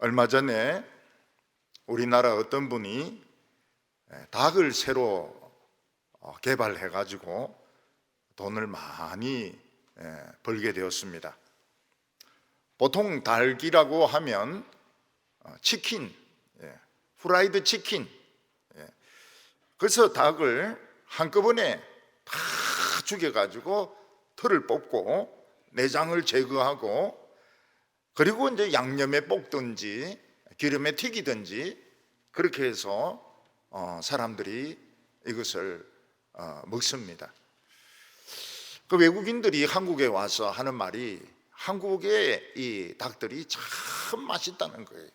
얼마 전에 우리나라 어떤 분이 닭을 새로 개발해 가지고 돈을 많이 벌게 되었습니다. 보통 닭이라고 하면 치킨, 후라이드 치킨, 그래서 닭을 한꺼번에 다 죽여가지고 털을 뽑고 내장을 제거하고, 그리고 이제 양념에 볶든지 기름에 튀기든지 그렇게 해서 사람들이 이것을 먹습니다. 그 외국인들이 한국에 와서 하는 말이 한국의 이 닭들이 참 맛있다는 거예요.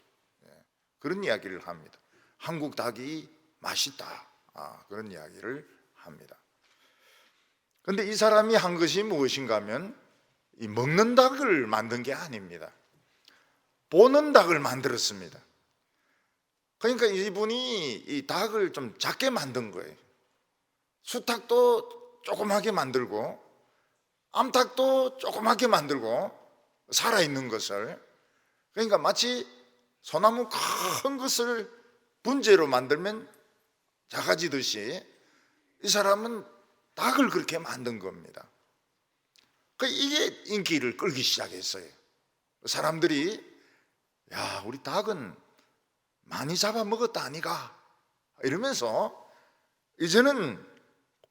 그런 이야기를 합니다. 한국 닭이 맛있다, 그런 이야기를 합니다. 그런데 이 사람이 한 것이 무엇인가 하면 이 먹는 닭을 만든 게 아닙니다. 보는 닭을 만들었습니다. 그러니까 이분이 이 닭을 좀 작게 만든 거예요. 수탉도 조그맣게 만들고 암탉도 조그맣게 만들고 살아있는 것을, 그러니까 마치 소나무 큰 것을 분재로 만들면 작아지듯이 이 사람은 닭을 그렇게 만든 겁니다. 이게 인기를 끌기 시작했어요. 사람들이 야, 우리 닭은 많이 잡아먹었다 아니가 이러면서 이제는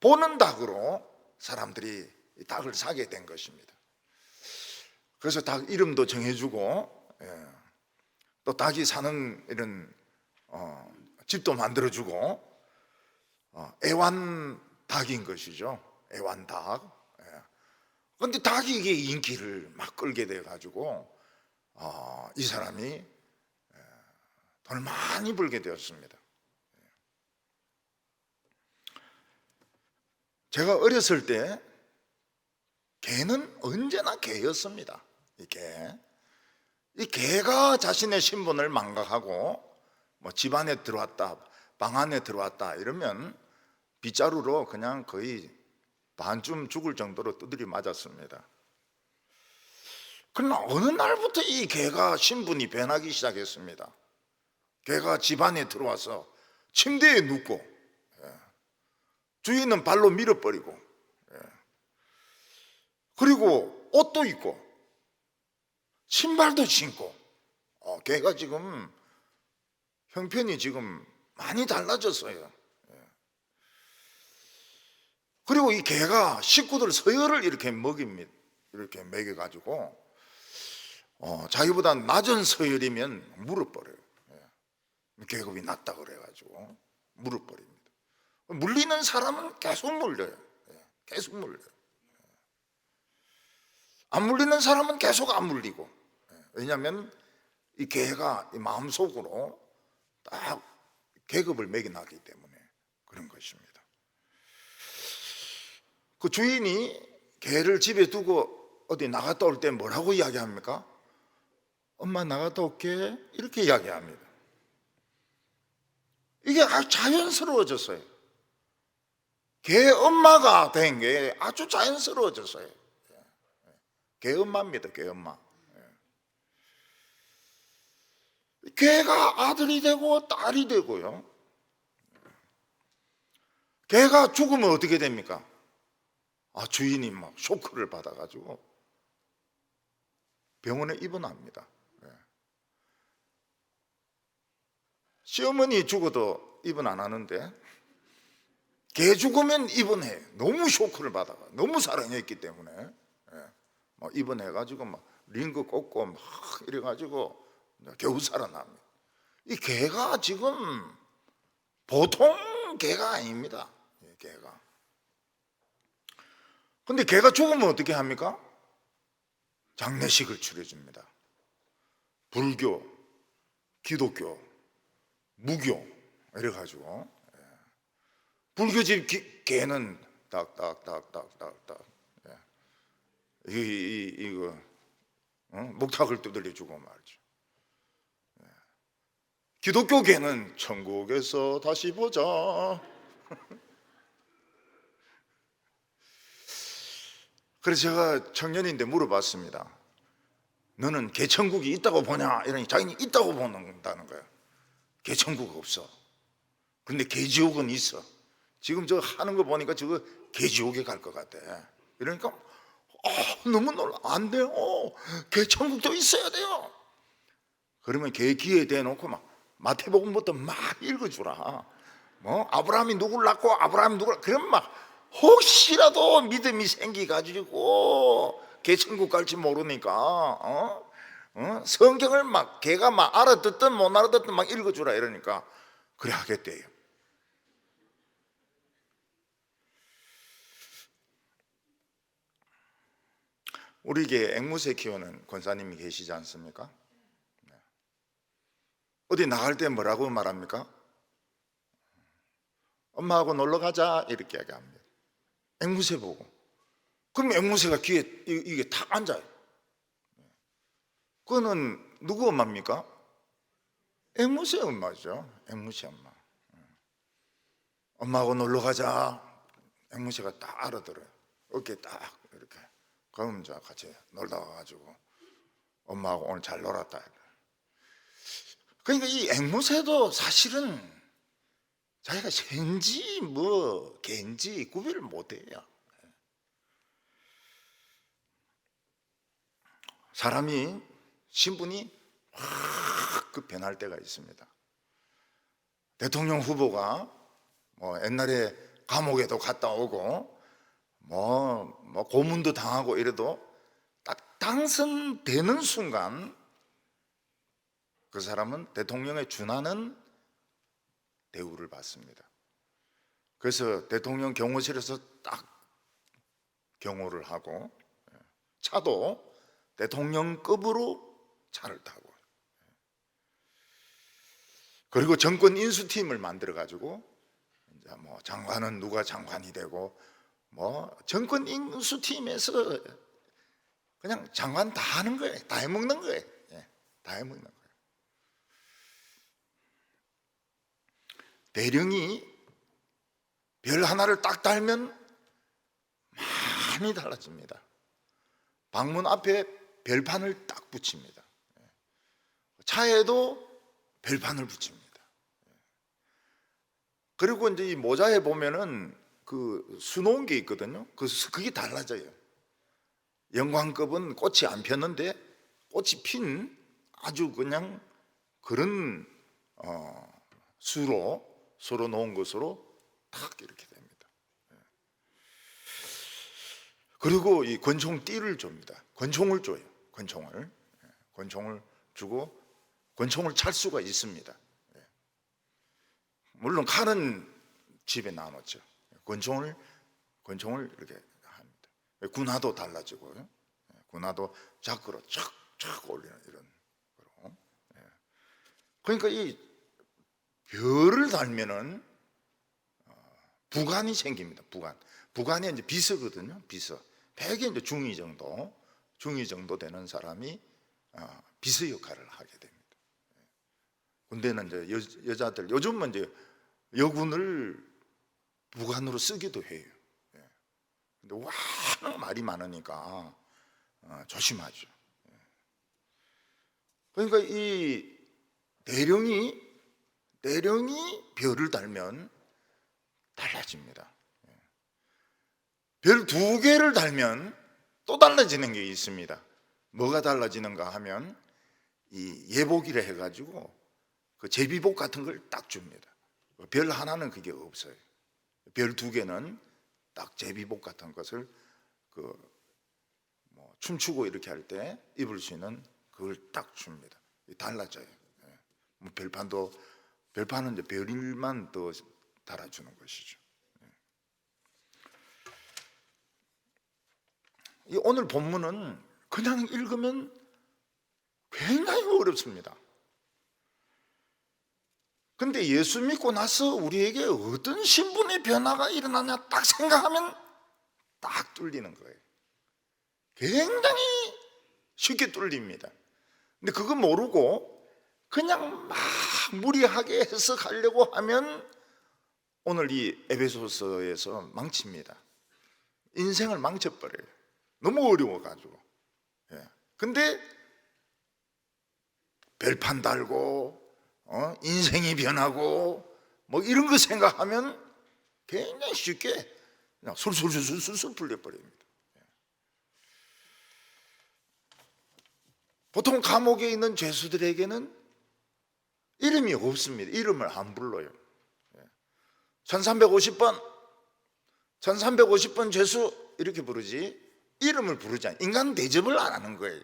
보는 닭으로 사람들이 닭을 사게 된 것입니다. 그래서 닭 이름도 정해주고, 또 닭이 사는 이런 집도 만들어주고, 애완닭인 것이죠. 애완닭. 그런데 닭이 이게 인기를 막 끌게 돼가지고 이 사람이 돈을 많이 벌게 되었습니다. 제가 어렸을 때 개는 언제나 개였습니다. 이 개가 자신의 신분을 망각하고 뭐 집 안에 들어왔다, 방 안에 들어왔다 이러면 빗자루로 그냥 거의 반쯤 죽을 정도로 두드려 맞았습니다. 그러나 어느 날부터 이 개가 신분이 변하기 시작했습니다. 개가 집 안에 들어와서 침대에 눕고, 주인은 발로 밀어버리고, 그리고 옷도 입고 신발도 신고, 개가 지금 형편이 지금 많이 달라졌어요. 그리고 이 개가 식구들 서열을 이렇게 먹입니다. 이렇게 먹여가지고 자기보다 낮은 서열이면 물어버려요. 계급이 낮다 그래가지고 물어버립니다. 물리는 사람은 계속 물려요. 계속 물려요. 안 물리는 사람은 계속 안 물리고. 왜냐하면 이 개가 이 마음속으로 딱 계급을 매겨놨기 때문에 그런 것입니다. 그 주인이 개를 집에 두고 어디 나갔다 올 때 뭐라고 이야기합니까? 엄마 나갔다 올게, 이렇게 이야기합니다. 이게 아주 자연스러워졌어요. 개 엄마가 된 게 아주 자연스러워졌어요. 개 엄마입니다. 개 엄마. 개가 아들이 되고 딸이 되고요. 개가 죽으면 어떻게 됩니까? 주인이 막 쇼크를 받아가지고 병원에 입원합니다. 시어머니 죽어도 입원 안 하는데 개 죽으면 입원해. 너무 쇼크를 받아가, 너무 사랑했기 때문에 막 입원해가지고 막 링거 꽂고 막 이래가지고 겨우 살아납니다. 이 개가 지금 보통 개가 아닙니다. 개가. 근데 개가 죽으면 어떻게 합니까? 장례식을 치러줍니다. 불교, 기독교, 무교 이래가지고 불교집 개는 딱딱딱딱딱딱 이거 목탁을 두들려주고 말이죠. 기독교 개는 천국에서 다시 보자. 그래서 제가 청년인데 물어봤습니다. 너는 개천국이 있다고 보냐? 이러니 자기는 있다고 본다는 거야. 개천국 없어. 근데 개지옥은 있어. 지금 저 하는 거 보니까 저거 개지옥에 갈 것 같아. 이러니까 너무 놀라. 안 돼요. 개천국도 있어야 돼요. 그러면 걔 귀에 대놓고 막 마태복음부터 막 읽어주라. 뭐 아브라함이 누굴 낳고 아브라함이 누굴, 그럼 막 혹시라도 믿음이 생기가지고 개천국 갈지 모르니까 성경을 막 걔가 막 알아듣든 못 알아듣든 막 읽어주라 이러니까 그래 하겠대요. 우리에게 앵무새 키우는 권사님이 계시지 않습니까? 어디 나갈 때 뭐라고 말합니까? 엄마하고 놀러 가자 이렇게 얘기합니다. 앵무새 보고. 그럼 앵무새가 귀에 이게 탁 앉아요. 그거는 누구 엄마입니까? 앵무새 엄마죠. 앵무새 엄마. 엄마하고 놀러 가자. 앵무새가 딱 알아들어요. 어깨 딱 이렇게. 그럼 저 같이 놀다 와가지고 엄마하고 오늘 잘 놀았다. 그러니까 이 앵무새도 사실은 자기가 새인지 뭐 개인지 구별을 못해요. 사람이 신분이 확 변할 때가 있습니다. 대통령 후보가 뭐 옛날에 감옥에도 갔다 오고 뭐 고문도 당하고 이래도 딱 당선되는 순간 그 사람은 대통령에 준하는 대우를 받습니다. 그래서 대통령 경호실에서 딱 경호를 하고 차도 대통령급으로 차를 타고, 그리고 정권 인수팀을 만들어 가지고 이제 뭐 장관은 누가 장관이 되고 뭐 정권 인수팀에서 그냥 장관 다 하는 거예요. 다 해먹는 거예요. 다 해먹는 거예요. 대령이 별 하나를 딱 달면 많이 달라집니다. 방문 앞에 별판을 딱 붙입니다. 차에도 별판을 붙입니다. 그리고 이제 이 모자에 보면은 그 수놓은 게 있거든요. 그게 달라져요. 영광급은 꽃이 안 폈는데 꽃이 핀 아주 그냥 그런 수로 놓은 것으로 탁 이렇게 됩니다. 그리고 이 권총띠를 줍니다. 권총을 줘요. 권총을 주고 권총을 찰 수가 있습니다. 물론 칼은 집에 놔놓죠. 권총을 이렇게 합니다. 군화도 달라지고요. 군화도 자크로 촥촥 올리는 이런 거로. 그러니까 이 별을 달면은 부관이 생깁니다. 부관이 이제 비서거든요. 비서. 100에 이제 중위 정도 되는 사람이 비서 역할을 하게 됩니다. 군대는 이제 여자들, 요즘은 이제 여군을 부관으로 쓰기도 해요. 근데 워낙 말이 많으니까 조심하죠. 그러니까 이 대령이 별을 달면 달라집니다. 별 2개를 달면 또 달라지는 게 있습니다. 뭐가 달라지는가 하면 이 예복이라 해가지고 그 제비복 같은 걸 딱 줍니다. 별 하나는 그게 없어요. 별 2개는 딱 제비복 같은 것을 뭐 춤추고 이렇게 할 때 입을 수 있는 그걸 딱 줍니다. 달라져요. 뭐 별판은 이제 별일만 더 달아주는 것이죠. 이 오늘 본문은 그냥 읽으면 굉장히 어렵습니다. 근데 예수 믿고 나서 우리에게 어떤 신분의 변화가 일어나냐 딱 생각하면 딱 뚫리는 거예요. 굉장히 쉽게 뚫립니다. 근데 그거 모르고 그냥 막 무리하게 해석하려고 하면 오늘 이 에베소서에서 망칩니다. 인생을 망쳐버려요. 너무 어려워가지고. 근데 별판 달고 인생이 변하고 뭐 이런 거 생각하면 굉장히 쉽게 그냥 술술술술술 풀려버립니다. 보통 감옥에 있는 죄수들에게는 이름이 없습니다. 이름을 안 불러요. 1350번 1350번 죄수 이렇게 부르지 이름을 부르지 않아요. 인간 대접을 안 하는 거예요.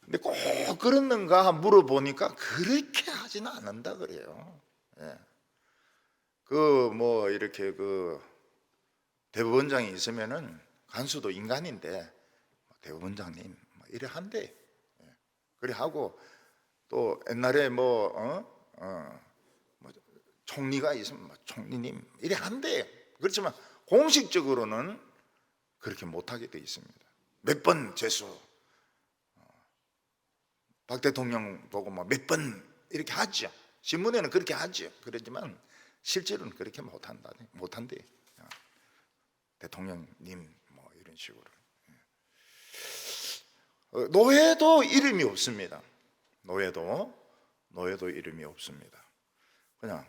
근데 꼭 그렇는가 물어보니까 그렇게 하지는 않는다 그래요. 그 뭐 이렇게 그 대법원장이 있으면은 간수도 인간인데 대법원장님 이래 한대. 그래 하고 또 옛날에 뭐 총리가 있으면 총리님 이래 한대. 그렇지만 공식적으로는 그렇게 못하게 돼 있습니다. 몇 번 죄수 박 대통령 보고 뭐 몇 번 이렇게 하죠. 신문에는 그렇게 하죠. 그렇지만 실제로는 그렇게 못한대. 대통령님 뭐 이런 식으로. 노예도 이름이 없습니다. 노예도 이름이 없습니다. 그냥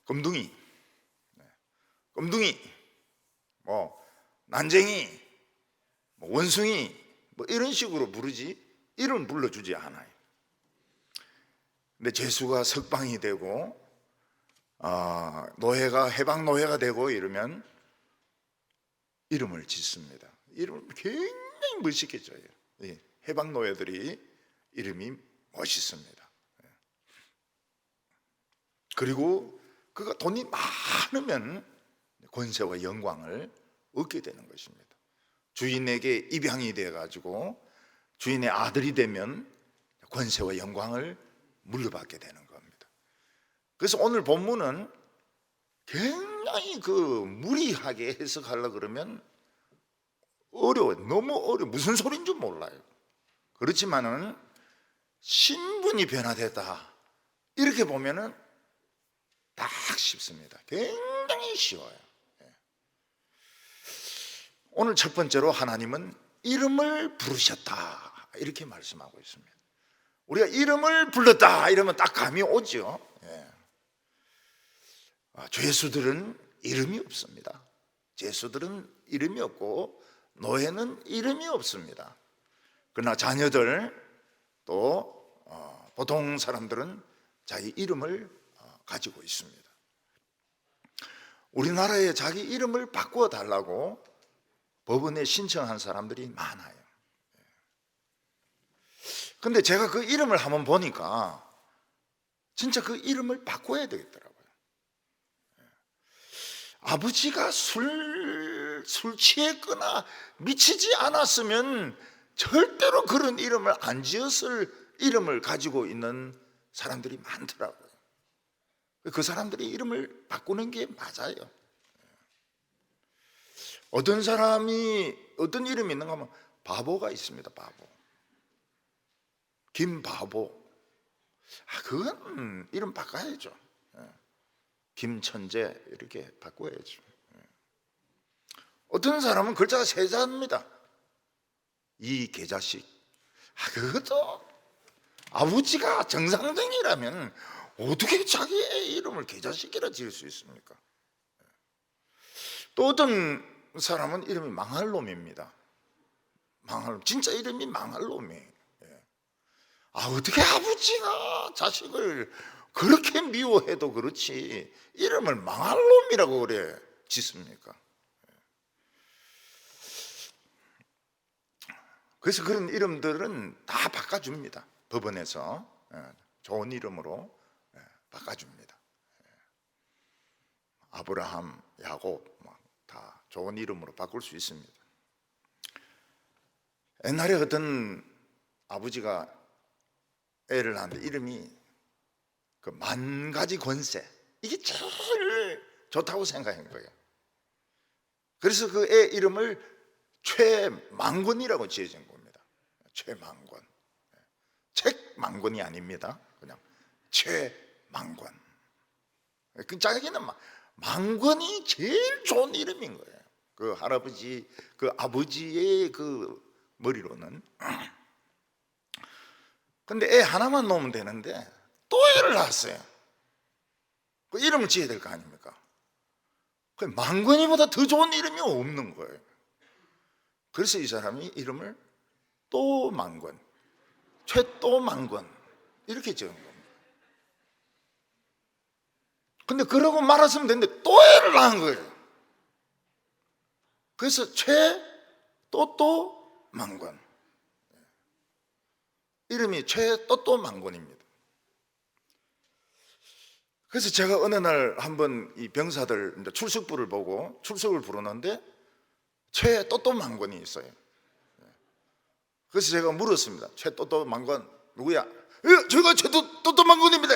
금둥이, 뭐 난쟁이, 뭐 원숭이, 뭐 이런 식으로 부르지 이름 불러주지 않아요. 근데 죄수가 석방이 되고 노예가 해방 노예가 되고 이러면 이름을 짓습니다. 이름을 굉장히 멋있게 져요. 해방 노예들이 이름이 멋있습니다. 그리고 그가 돈이 많으면 권세와 영광을 얻게 되는 것입니다. 주인에게 입양이 되어 가지고 주인의 아들이 되면 권세와 영광을 물려받게 되는 겁니다. 그래서 오늘 본문은 굉장히 그 무리하게 해석하려고 그러면 어려워요. 너무 어려워요. 무슨 소리인 줄 몰라요. 그렇지만은 신분이 변화됐다 이렇게 보면은 딱 쉽습니다. 굉장히 쉬워요. 오늘 첫 번째로 하나님은 이름을 부르셨다 이렇게 말씀하고 있습니다. 우리가 이름을 불렀다 이러면 딱 감이 오죠. 죄수들은 이름이 없습니다. 죄수들은 이름이 없고 노예는 이름이 없습니다. 그러나 자녀들 또 보통 사람들은 자기 이름을 가지고 있습니다. 우리나라에 자기 이름을 바꾸어 달라고 법원에 신청한 사람들이 많아요. 근데 제가 그 이름을 한번 보니까 진짜 그 이름을 바꿔야 되겠더라고요. 아버지가 술 취했거나 미치지 않았으면 절대로 그런 이름을 안 지었을 이름을 가지고 있는 사람들이 많더라고요. 그 사람들이 이름을 바꾸는 게 맞아요. 어떤 사람이 어떤 이름이 있는가 하면 바보가 있습니다. 바보. 김바보. 그건 이름 바꿔야죠. 김천재 이렇게 바꿔야죠. 어떤 사람은 글자가 세 자입니다. 이계자식. 그것도 아버지가 정상적이라면 어떻게 자기의 이름을 계자식이라 지을 수 있습니까? 또 어떤 사람은 이름이 망할 놈입니다. 망할 놈. 진짜 이름이 망할 놈이에요. 어떻게 아버지가 자식을 그렇게 미워해도 그렇지 이름을 망할 놈이라고 그래 짓습니까? 그래서 그런 이름들은 다 바꿔줍니다. 법원에서 좋은 이름으로 바꿔줍니다. 아브라함, 야곱 다 좋은 이름으로 바꿀 수 있습니다. 옛날에 어떤 아버지가 애를 낳는데 이름이 그 만 가지 권세 이게 제일 좋다고 생각한 거예요. 그래서 그 애 이름을 최망권이라고 지어진 겁니다. 최망권. 책망권이 아닙니다. 그냥 최망권. 그 자기는 망권이 제일 좋은 이름인 거예요. 그 할아버지, 그 아버지의 그 머리로는. 근데 애 하나만 놓으면 되는데 또 애를 낳았어요. 그 이름을 지어야 될 거 아닙니까? 그 망건이보다 더 좋은 이름이 없는 거예요. 그래서 이 사람이 이름을 또 망건, 최또 망건 이렇게 지은 겁니다. 근데 그러고 말았으면 되는데 또 애를 낳은 거예요. 그래서 최또또 망건, 이름이 최또또 망건입니다. 그래서 제가 어느 날 한번 이 병사들 출석부를 보고 출석을 부르는데 최또또 망건이 있어요. 그래서 제가 물었습니다. 최또또 망건 누구야? 제가 최또또 망건입니다.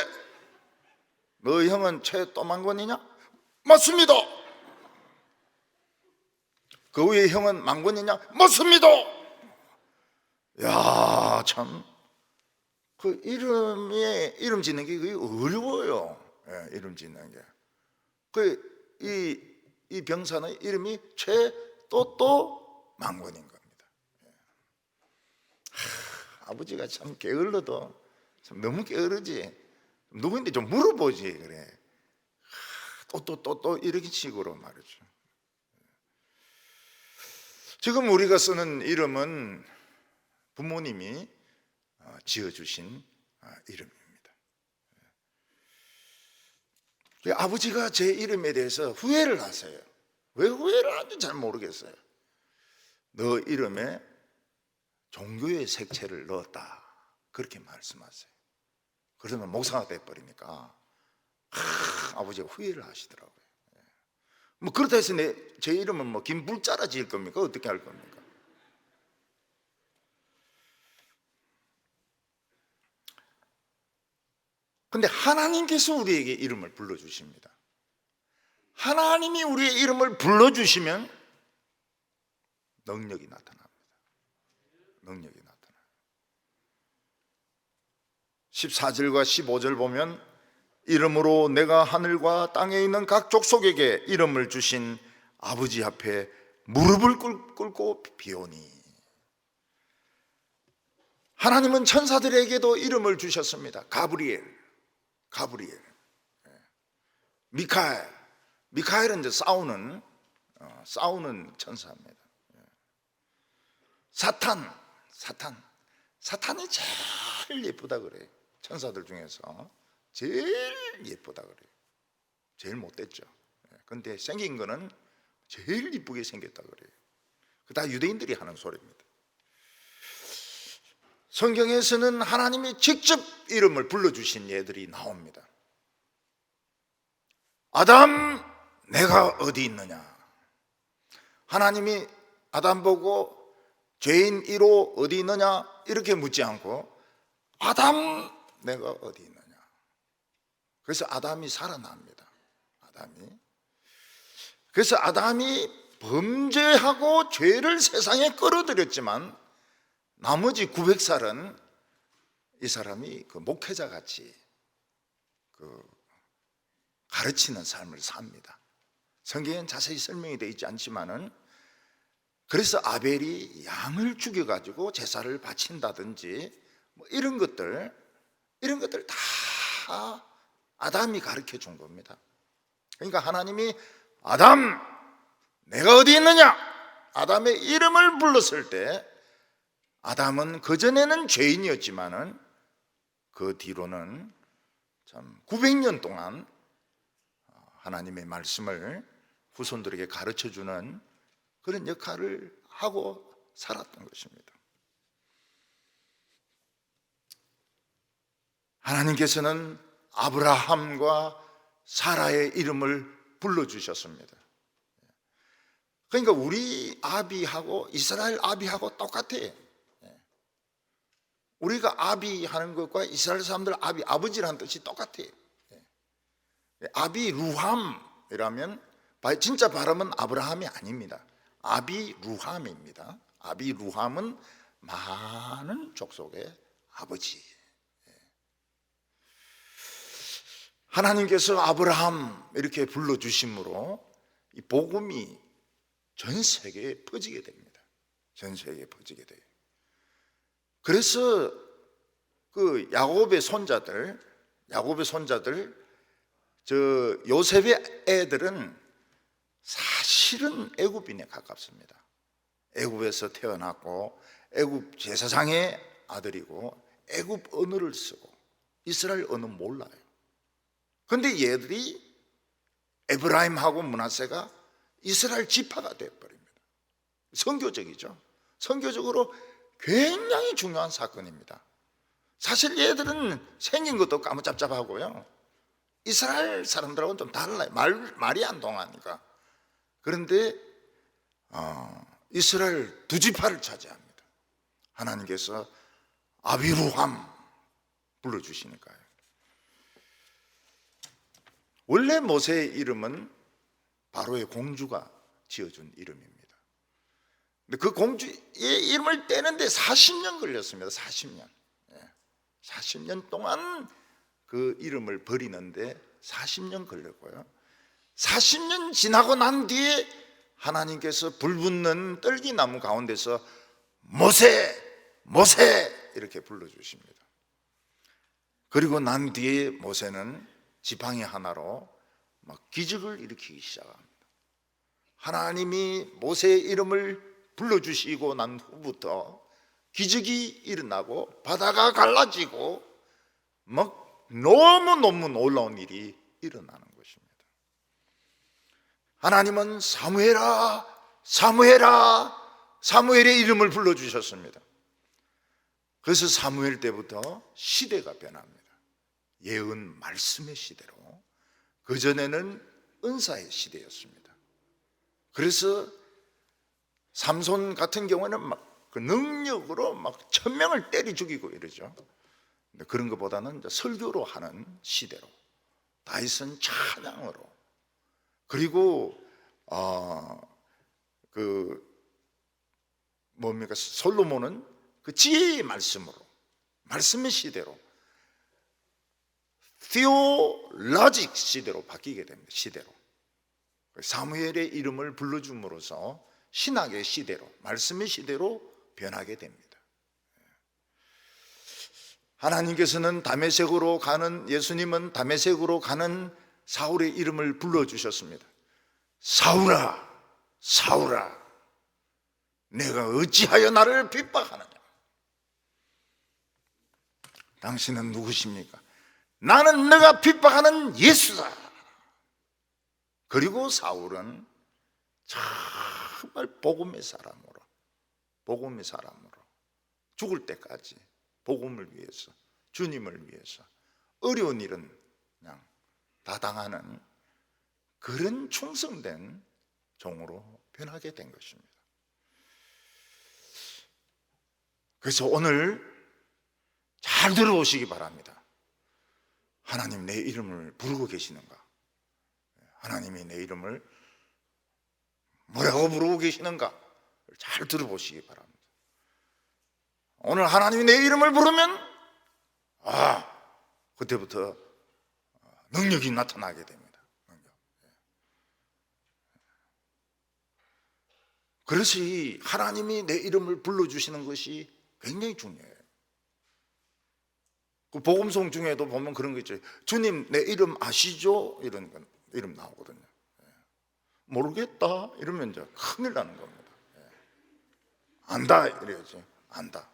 너 형은 최또 망건이냐? 맞습니다. 그 위에 형은 망건이냐? 맞습니다. 야, 참, 그 이름 짓는 게 그게 어려워요. 예, 이름 짓는 게. 이 병사는 이름이 최또또 망건인 겁니다. 예. 아버지가 참 게을러도 참 너무 게으르지. 누구인데 좀 물어보지 그래. 또 이렇게 식으로 말이죠. 지금 우리가 쓰는 이름은 부모님이 지어주신 이름입니다. 아버지가 제 이름에 대해서 후회를 하세요. 왜 후회를 하는지 잘 모르겠어요. 너 이름에 종교의 색채를 넣었다 그렇게 말씀하세요. 그러면 목사가 돼버리니까 아버지가 후회를 하시더라고요. 뭐 그렇다 해서 제 이름은 뭐 김불자라 지을 겁니까? 어떻게 할 겁니까? 근데 하나님께서 우리에게 이름을 불러주십니다. 하나님이 우리의 이름을 불러주시면 능력이 나타납니다. 능력이 나타나요. 14절과 15절 보면 이름으로 내가 하늘과 땅에 있는 각 족속에게 이름을 주신 아버지 앞에 무릎을 꿇고 비오니. 하나님은 천사들에게도 이름을 주셨습니다. 가브리엘, 미카엘은 이제 싸우는 천사입니다. 사탄이 제일 예쁘다 그래요. 천사들 중에서 제일 예쁘다 그래요. 제일 못됐죠. 근데 생긴 거는 제일 이쁘게 생겼다 그래요. 그 다 유대인들이 하는 소리입니다. 성경에서는 하나님이 직접 이름을 불러주신 예들이 나옵니다. 아담, 내가 어디 있느냐? 하나님이 아담 보고 죄인 1호 어디 있느냐? 이렇게 묻지 않고 아담, 내가 어디 있느냐? 그래서 아담이 살아납니다. 그래서 아담이 범죄하고 죄를 세상에 끌어들였지만 나머지 900살은 이 사람이 그 목회자 같이 가르치는 삶을 삽니다. 성경엔 자세히 설명이 되어 있지 않지만은 그래서 아벨이 양을 죽여가지고 제사를 바친다든지 뭐 이런 것들 다 아담이 가르쳐 준 겁니다. 그러니까 하나님이 아담, 내가 어디 있느냐? 아담의 이름을 불렀을 때 아담은 그전에는 죄인이었지만은 그 뒤로는 참 900년 동안 하나님의 말씀을 후손들에게 가르쳐주는 그런 역할을 하고 살았던 것입니다. 하나님께서는 아브라함과 사라의 이름을 불러주셨습니다. 그러니까 우리 아비하고 이스라엘 아비하고 똑같아요. 우리가 아비 하는 것과 이스라엘 사람들 아버지라는 뜻이 똑같아요. 아비 루함이라면 진짜 발음은 아브라함이 아닙니다. 아비 루함입니다. 아비 루함은 많은 족속의 아버지. 하나님께서 아브라함 이렇게 불러주심으로 이 복음이 전 세계에 퍼지게 됩니다. 전 세계에 퍼지게 돼요. 그래서 그 야곱의 손자들 저 요셉의 애들은 사실은 애굽인에 가깝습니다. 애굽에서 태어났고 애굽 제사장의 아들이고 애굽 언어를 쓰고 이스라엘 언어 몰라요. 근데 얘들이 에브라임하고 므낫세가 이스라엘 지파가 되어버립니다. 선교적이죠. 선교적으로 굉장히 중요한 사건입니다. 사실 얘들은 생긴 것도 까무잡잡하고요, 이스라엘 사람들하고는 좀 달라요. 말이 안 통하니까. 그런데 이스라엘 두 지파를 차지합니다. 하나님께서 아비루함 불러주시니까요. 원래 모세의 이름은 바로의 공주가 지어준 이름입니다. 근데 그 공주의 이름을 떼는데 40년 걸렸습니다. 40년. 40년 동안 그 이름을 버리는데 40년 걸렸고요. 40년 지나고 난 뒤에 하나님께서 불붙는 떨기나무 가운데서 모세, 모세 이렇게 불러주십니다. 그리고 난 뒤에 모세는 지팡이 하나로 막 기적을 일으키기 시작합니다. 하나님이 모세의 이름을 불러주시고 난 후부터 기적이 일어나고 바다가 갈라지고 막 너무너무 놀라운 일이 일어나는 것입니다. 하나님은 사무엘아, 사무엘아, 사무엘의 이름을 불러주셨습니다. 그래서 사무엘 때부터 시대가 변합니다. 예언 말씀의 시대로. 그전에는 은사의 시대였습니다. 그래서 삼손 같은 경우는 막 그 능력으로 막 1000명을 때려 죽이고 이러죠. 근데 그런 것보다는 설교로 하는 시대로, 다윗은 찬양으로, 그리고 솔로몬은 그 지혜의 말씀으로, 말씀의 시대로, theologic 시대로 바뀌게 됩니다. 시대로. 사무엘의 이름을 불러줌으로써 신학의 시대로, 말씀의 시대로 변하게 됩니다. 하나님께서는 예수님은 다메섹으로 가는 사울의 이름을 불러주셨습니다. 사울아, 사울아, 내가 어찌하여 나를 핍박하느냐? 당신은 누구십니까? 나는 내가 핍박하는 예수다. 그리고 사울은 정말 복음의 사람으로 죽을 때까지 복음을 위해서, 주님을 위해서 어려운 일은 그냥 다 당하는 그런 충성된 종으로 변하게 된 것입니다. 그래서 오늘 잘 들어보시기 바랍니다. 하나님 내 이름을 부르고 계시는가? 하나님이 내 이름을 뭐라고 부르고 계시는가? 잘 들어보시기 바랍니다. 오늘 하나님이 내 이름을 부르면 그때부터 능력이 나타나게 됩니다. 그래서 이 하나님이 내 이름을 불러주시는 것이 굉장히 중요해요. 그 복음송 중에도 보면 그런 거 있죠. 주님 내 이름 아시죠? 이런 이름 나오거든요. 모르겠다 이러면 이제 큰일 나는 겁니다. 안다 이래야지. 안다.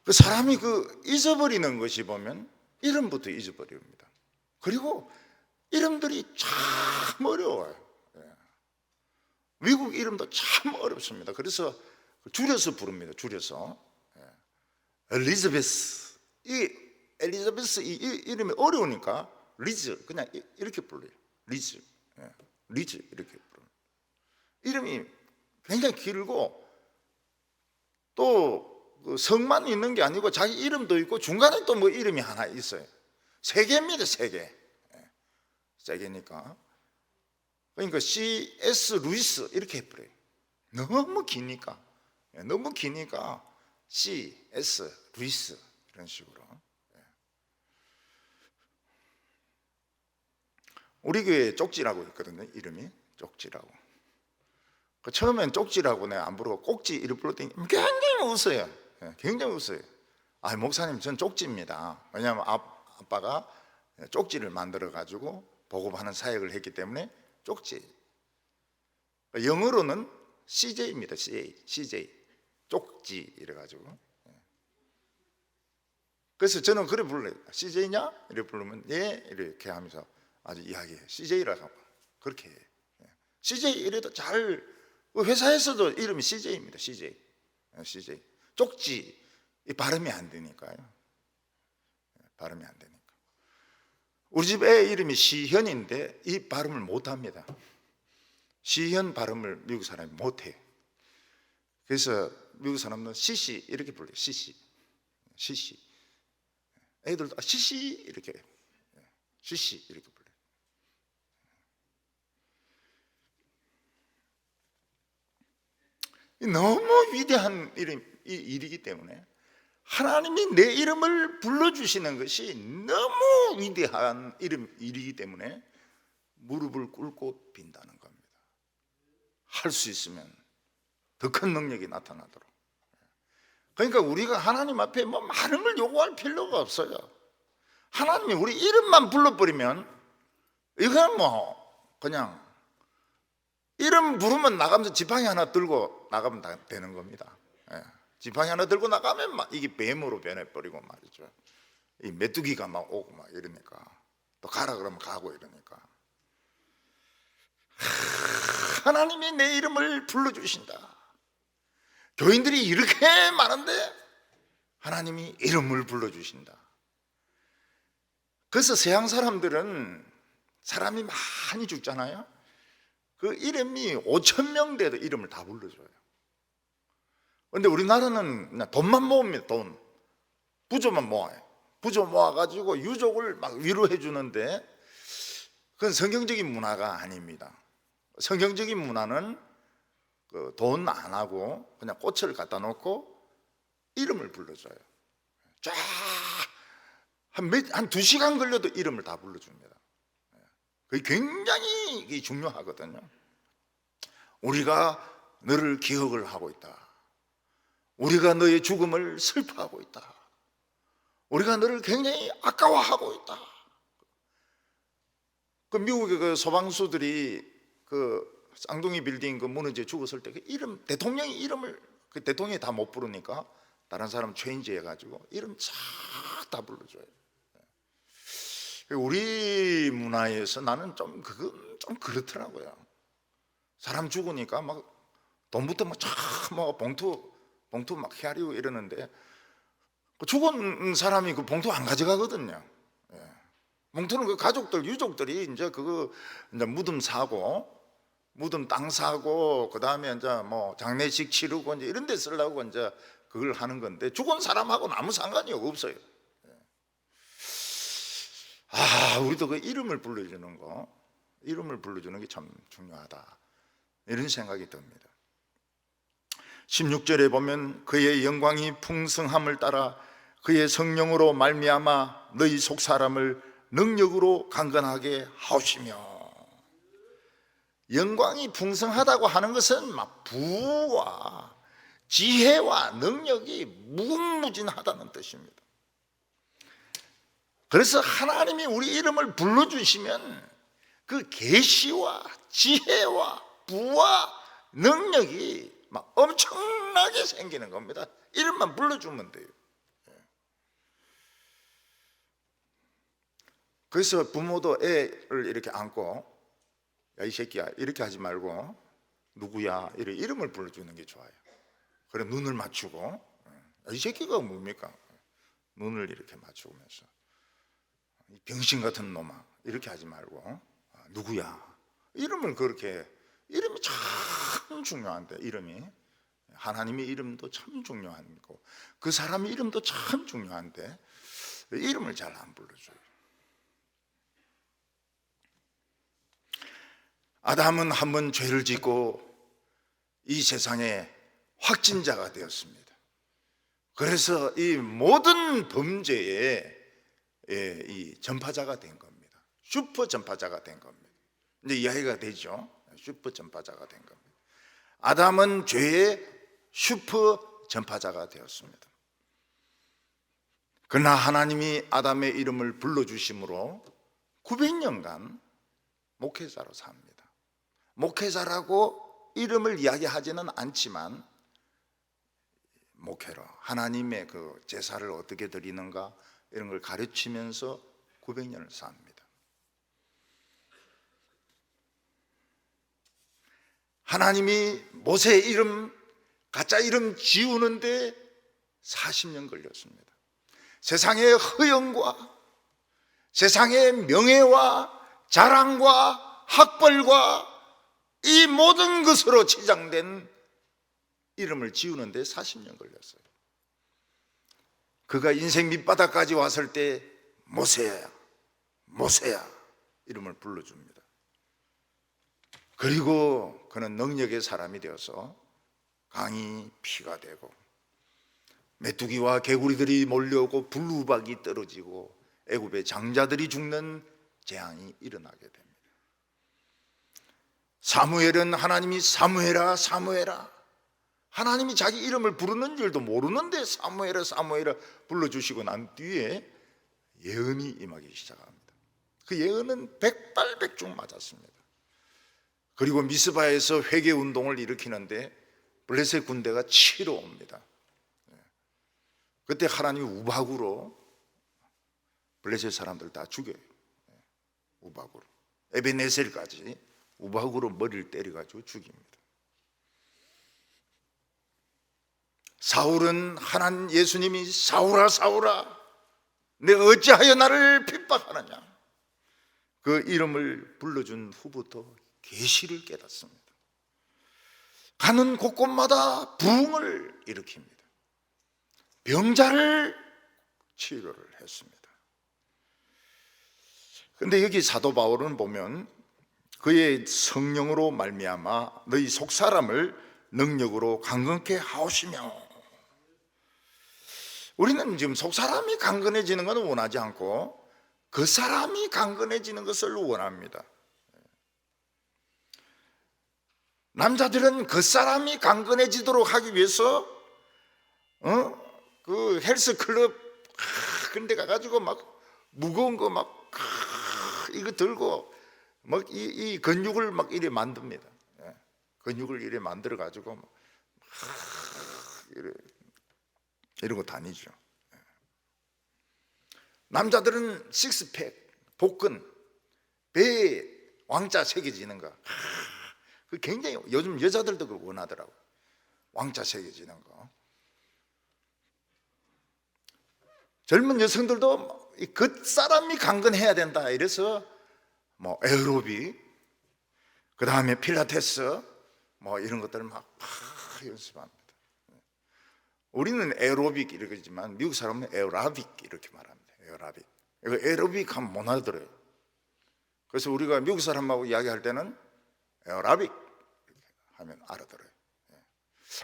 그 사람이 잊어버리는 것이 보면 이름부터 잊어버립니다. 그리고 이름들이 참 어려워요. 미국 이름도 참 어렵습니다. 그래서 줄여서 부릅니다. 줄여서 엘리자베스. 이 엘리자베스 이 이름이 어려우니까 리즈 그냥 이렇게 불러요. 리즈 이렇게 불러요. 이름이 굉장히 길고 또 그 성만 있는 게 아니고 자기 이름도 있고 중간에 또 뭐 이름이 하나 있어요. 3개입니다. 3개. 3개니까. 그러니까 C.S. 루이스 이렇게 해버려요. 너무 기니까 C.S. 루이스 이런 식으로. 우리 교회에 쪽지라고 있거든요. 이름이 쪽지라고. 처음엔 쪽지라고 내가 안 부르고 꼭지 이름 불렀더니 굉장히 웃어요. 굉장히 웃어요. 아, 목사님 전 쪽지입니다. 왜냐하면 아빠가 쪽지를 만들어 가지고 보급하는 사역을 했기 때문에 쪽지. 영어로는 CJ입니다. CJ 쪽지 이래 가지고. 그래서 저는 그래 불러요. CJ냐? 이렇게 부르면 예 이렇게 하면서 아주 이야기해. CJ라고 그렇게 해. CJ 이래도 잘, 회사에서도 이름이 CJ입니다. CJ. 쪽지 이 발음이 안 되니까요. 발음이 안 되니까. 우리 집 애 이름이 시현인데 이 발음을 못 합니다. 시현 발음을 미국 사람이 못 해. 그래서 미국 사람은 시시 이렇게 불러요. 시시. 애들도 시시 이렇게 해요. 시시 이렇게 불러요. 너무 위대한 일이기 때문에 하나님이 내 이름을 불러주시는 것이 너무 위대한 일이기 때문에 무릎을 꿇고 빈다는 겁니다. 할 수 있으면 더 큰 능력이 나타나도록. 그러니까 우리가 하나님 앞에 뭐 많은 걸 요구할 필요가 없어요. 하나님이 우리 이름만 불러버리면 이건 뭐 그냥 이름 부르면 나가면서 지팡이 하나 들고 나가면 다 되는 겁니다. 지팡이 하나 들고 나가면 막 이게 뱀으로 변해버리고 말이죠. 이 메뚜기가 막 오고 막 이러니까, 또 가라 그러면 가고 이러니까. 하나님이 내 이름을 불러주신다. 교인들이 이렇게 많은데 하나님이 이름을 불러주신다. 그래서 서양 사람들은 사람이 많이 죽잖아요. 그 이름이 5,000명 돼도 이름을 다 불러줘요. 그런데 우리나라는 그냥 돈만 모읍니다. 돈, 부조만 모아요. 부조 모아가지고 유족을 막 위로해 주는데 그건 성경적인 문화가 아닙니다. 성경적인 문화는 돈 안 하고 그냥 꽃을 갖다 놓고 이름을 불러줘요. 쫙 한 2시간 걸려도 이름을 다 불러줍니다. 그게 굉장히 중요하거든요. 우리가 너를 기억을 하고 있다. 우리가 너의 죽음을 슬퍼하고 있다. 우리가 너를 굉장히 아까워하고 있다. 그 미국의 그 소방수들이 그 쌍둥이 빌딩 그 무너져 죽었을 때 그 이름, 대통령의 이름을 그 대통령이 다 못 부르니까 다른 사람 체인지 해가지고 이름 쫙 다 불러줘요. 우리 문화에서 나는 좀 그건 좀 그렇더라고요. 사람 죽으니까 막 돈부터 막 봉투 막 헤아리고 이러는데 죽은 사람이 그 봉투 안 가져가거든요. 봉투는 그 가족들, 유족들이 이제 그거 이제 무덤 사고, 무덤 땅 사고, 그 다음에 이제 뭐 장례식 치르고 이제 이런 데 쓰려고 이제 그걸 하는 건데 죽은 사람하고는 아무 상관이 없어요. 아, 우리도 그 이름을 불러주는 거, 이름을 불러주는 게 참 중요하다. 이런 생각이 듭니다. 16절에 보면 그의 영광이 풍성함을 따라 그의 성령으로 말미암아 너희 속사람을 능력으로 강건하게 하시며, 영광이 풍성하다고 하는 것은 막 부와 지혜와 능력이 무궁무진하다는 뜻입니다. 그래서 하나님이 우리 이름을 불러주시면 그 계시와 지혜와 부와 능력이 막 엄청나게 생기는 겁니다. 이름만 불러주면 돼요. 그래서 부모도 애를 이렇게 안고 야, 이 새끼야 이렇게 하지 말고 누구야 이렇게 이름을 불러주는 게 좋아요. 그래 눈을 맞추고 야, 이 새끼가 뭡니까? 눈을 이렇게 맞추면서 병신 같은 놈아 이렇게 하지 말고 누구야 이름을 그렇게, 이름이 참 중요한데, 이름이 하나님의 이름도 참 중요한 거, 그 사람의 이름도 참 중요한데 이름을 잘 안 불러줘요. 아담은 한번 죄를 짓고 이 세상에 확진자가 되었습니다. 그래서 이 모든 범죄의 이 전파자가 된 겁니다. 슈퍼 전파자가 된 겁니다. 이제 이해가 되죠? 슈퍼 전파자가 된 겁니다. 아담은 죄의 슈퍼 전파자가 되었습니다. 그러나 하나님이 아담의 이름을 불러주심으로 900년간 목회자로 삽니다. 목회자라고 이름을 이야기하지는 않지만 목회로 하나님의 그 제사를 어떻게 드리는가 이런 걸 가르치면서 900년을 삽니다. 하나님이 모세의 이름, 가짜 이름 지우는데 40년 걸렸습니다. 세상의 허영과 세상의 명예와 자랑과 학벌과 이 모든 것으로 치장된 이름을 지우는데 40년 걸렸어요. 그가 인생 밑바닥까지 왔을 때 모세야, 모세야 이름을 불러줍니다. 그리고 그는 능력의 사람이 되어서 강이 피가 되고 메뚜기와 개구리들이 몰려오고 불우박이 떨어지고 애굽의 장자들이 죽는 재앙이 일어나게 됩니다. 사무엘은 하나님이 사무엘아 사무엘아, 하나님이 자기 이름을 부르는 줄도 모르는데 사무엘아 사무엘아 불러주시고 난 뒤에 예언이 임하기 시작합니다. 그 예언은 백발백중 맞았습니다. 그리고 미스바에서 회개운동을 일으키는데 블레셋 군대가 치러 옵니다. 그때 하나님이 우박으로 블레셋 사람들 다 죽여요. 우박으로. 에베네셀까지 우박으로 머리를 때려가지고 죽입니다. 사울은 하나님 예수님이 사울아 사울아 내가 어찌하여 나를 핍박하느냐, 그 이름을 불러준 후부터 계시를 깨닫습니다. 가는 곳곳마다 부흥을 일으킵니다. 병자를 치료를 했습니다. 그런데 여기 사도 바울은 보면 그의 성령으로 말미암아 너희 속사람을 능력으로 강건케 하오시며, 우리는 지금 속사람이 강건해지는 것은 원하지 않고 그 사람이 강건해지는 것을 원합니다. 남자들은 그 사람이 강건해지도록 하기 위해서 그 헬스클럽 그런 데 가가지고 막 무거운 거 막 이거 들고 막 이 근육을 막 이래 만듭니다. 근육을 이래 만들어 가지고 막 이러고 다니죠. 남자들은 식스팩, 복근, 배에 왕자 새겨지는 거, 그 굉장히 요즘 여자들도 그걸 원하더라고. 왕자 새겨지는 거. 젊은 여성들도 그 사람이 강건해야 된다 이래서 뭐 에어로빅, 그 다음에 필라테스 뭐 이런 것들을 막 연습합니다. 우리는 에어로빅 이렇게 하지만 미국 사람은 에어라빅 이렇게 말합니다. 에어라빅. 이거 에어로빅 하면 못 알아들어요. 그래서 우리가 미국 사람하고 이야기할 때는 에어라빅 하면 알아들어요.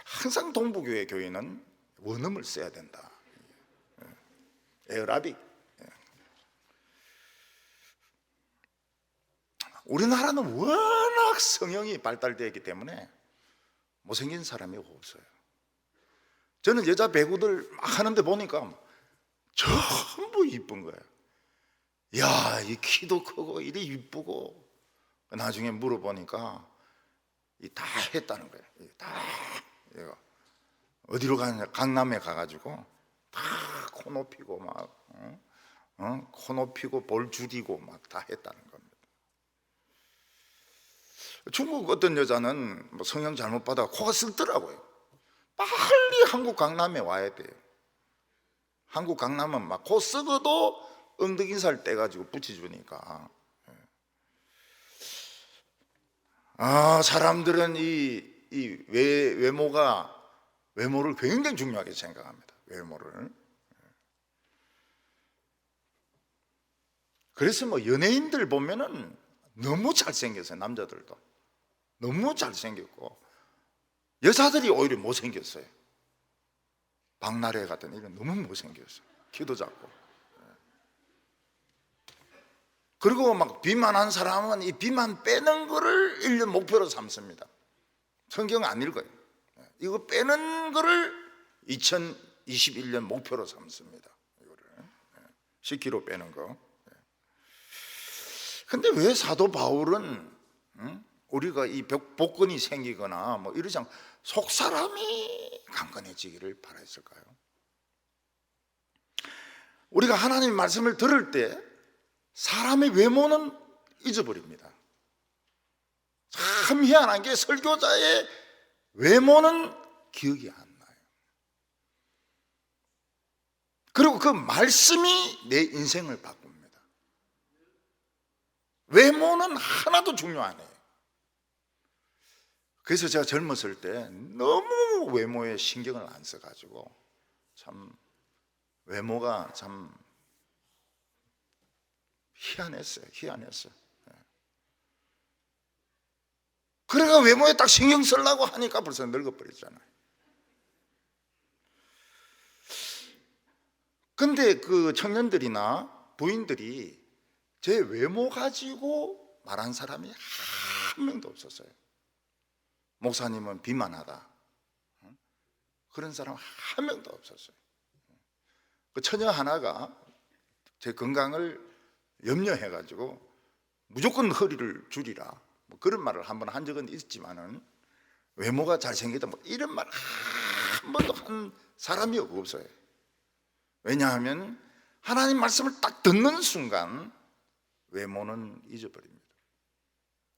항상 동부교회 교회는 원음을 써야 된다. 에어라빅. 우리나라는 워낙 성형이 발달되어 있기 때문에 못생긴 사람이 없어요. 저는 여자 배구들 막 하는데 보니까 전부 이쁜 거예요. 야, 이 키도 크고 이리 이쁘고. 나중에 물어보니까 다 했다는 거예요. 다 이거 어디로 가느냐, 강남에 가가지고 다 코 높이고 막 코 높이고 볼 줄이고 막 다 했다는 겁니다. 중국 어떤 여자는 뭐 성형 잘못 받아 코가 썩더라고요. 빨리 한국 강남에 와야 돼요. 한국 강남은 막 코 썩어도 엉덩이살 떼가지고 붙여주니까. 사람들은 이 외모를 굉장히 중요하게 생각합니다. 외모를. 그래서 뭐 연예인들 보면은 너무 잘생겼어요. 남자들도 너무 잘생겼고 여자들이 오히려 못생겼어요. 박나래 같은 이런 너무 못생겼어요. 키도 작고. 그리고 막 비만한 사람은 이 비만 빼는 거를 1년 목표로 삼습니다. 성경 안 읽어요. 이거 빼는 거를 2021년 목표로 삼습니다. 이거를. 10kg 빼는 거. 근데 왜 사도 바울은 우리가 이 복근이 생기거나 뭐 이러지 않고 속 사람이 강건해지기를 바랬을까요? 우리가 하나님 말씀을 들을 때 사람의 외모는 잊어버립니다. 참 희한한 게 설교자의 외모는 기억이 안 나요. 그리고 그 말씀이 내 인생을 바꿉니다. 외모는 하나도 중요하네요. 그래서 제가 젊었을 때 너무 외모에 신경을 안 써가지고 참 외모가 참 희한했어요. 그래가 외모에 딱 신경 쓰려고 하니까 벌써 늙어버렸잖아요. 근데 그 청년들이나 부인들이 제 외모 가지고 말한 사람이 한 명도 없었어요. 목사님은 비만하다, 그런 사람 한 명도 없었어요. 그 처녀 하나가 제 건강을 염려해가지고 무조건 허리를 줄이라 뭐 그런 말을 한 번 한 적은 있지만은 외모가 잘생기다 뭐 이런 말 한 번도 한 사람이 없어요. 왜냐하면 하나님 말씀을 딱 듣는 순간 외모는 잊어버립니다.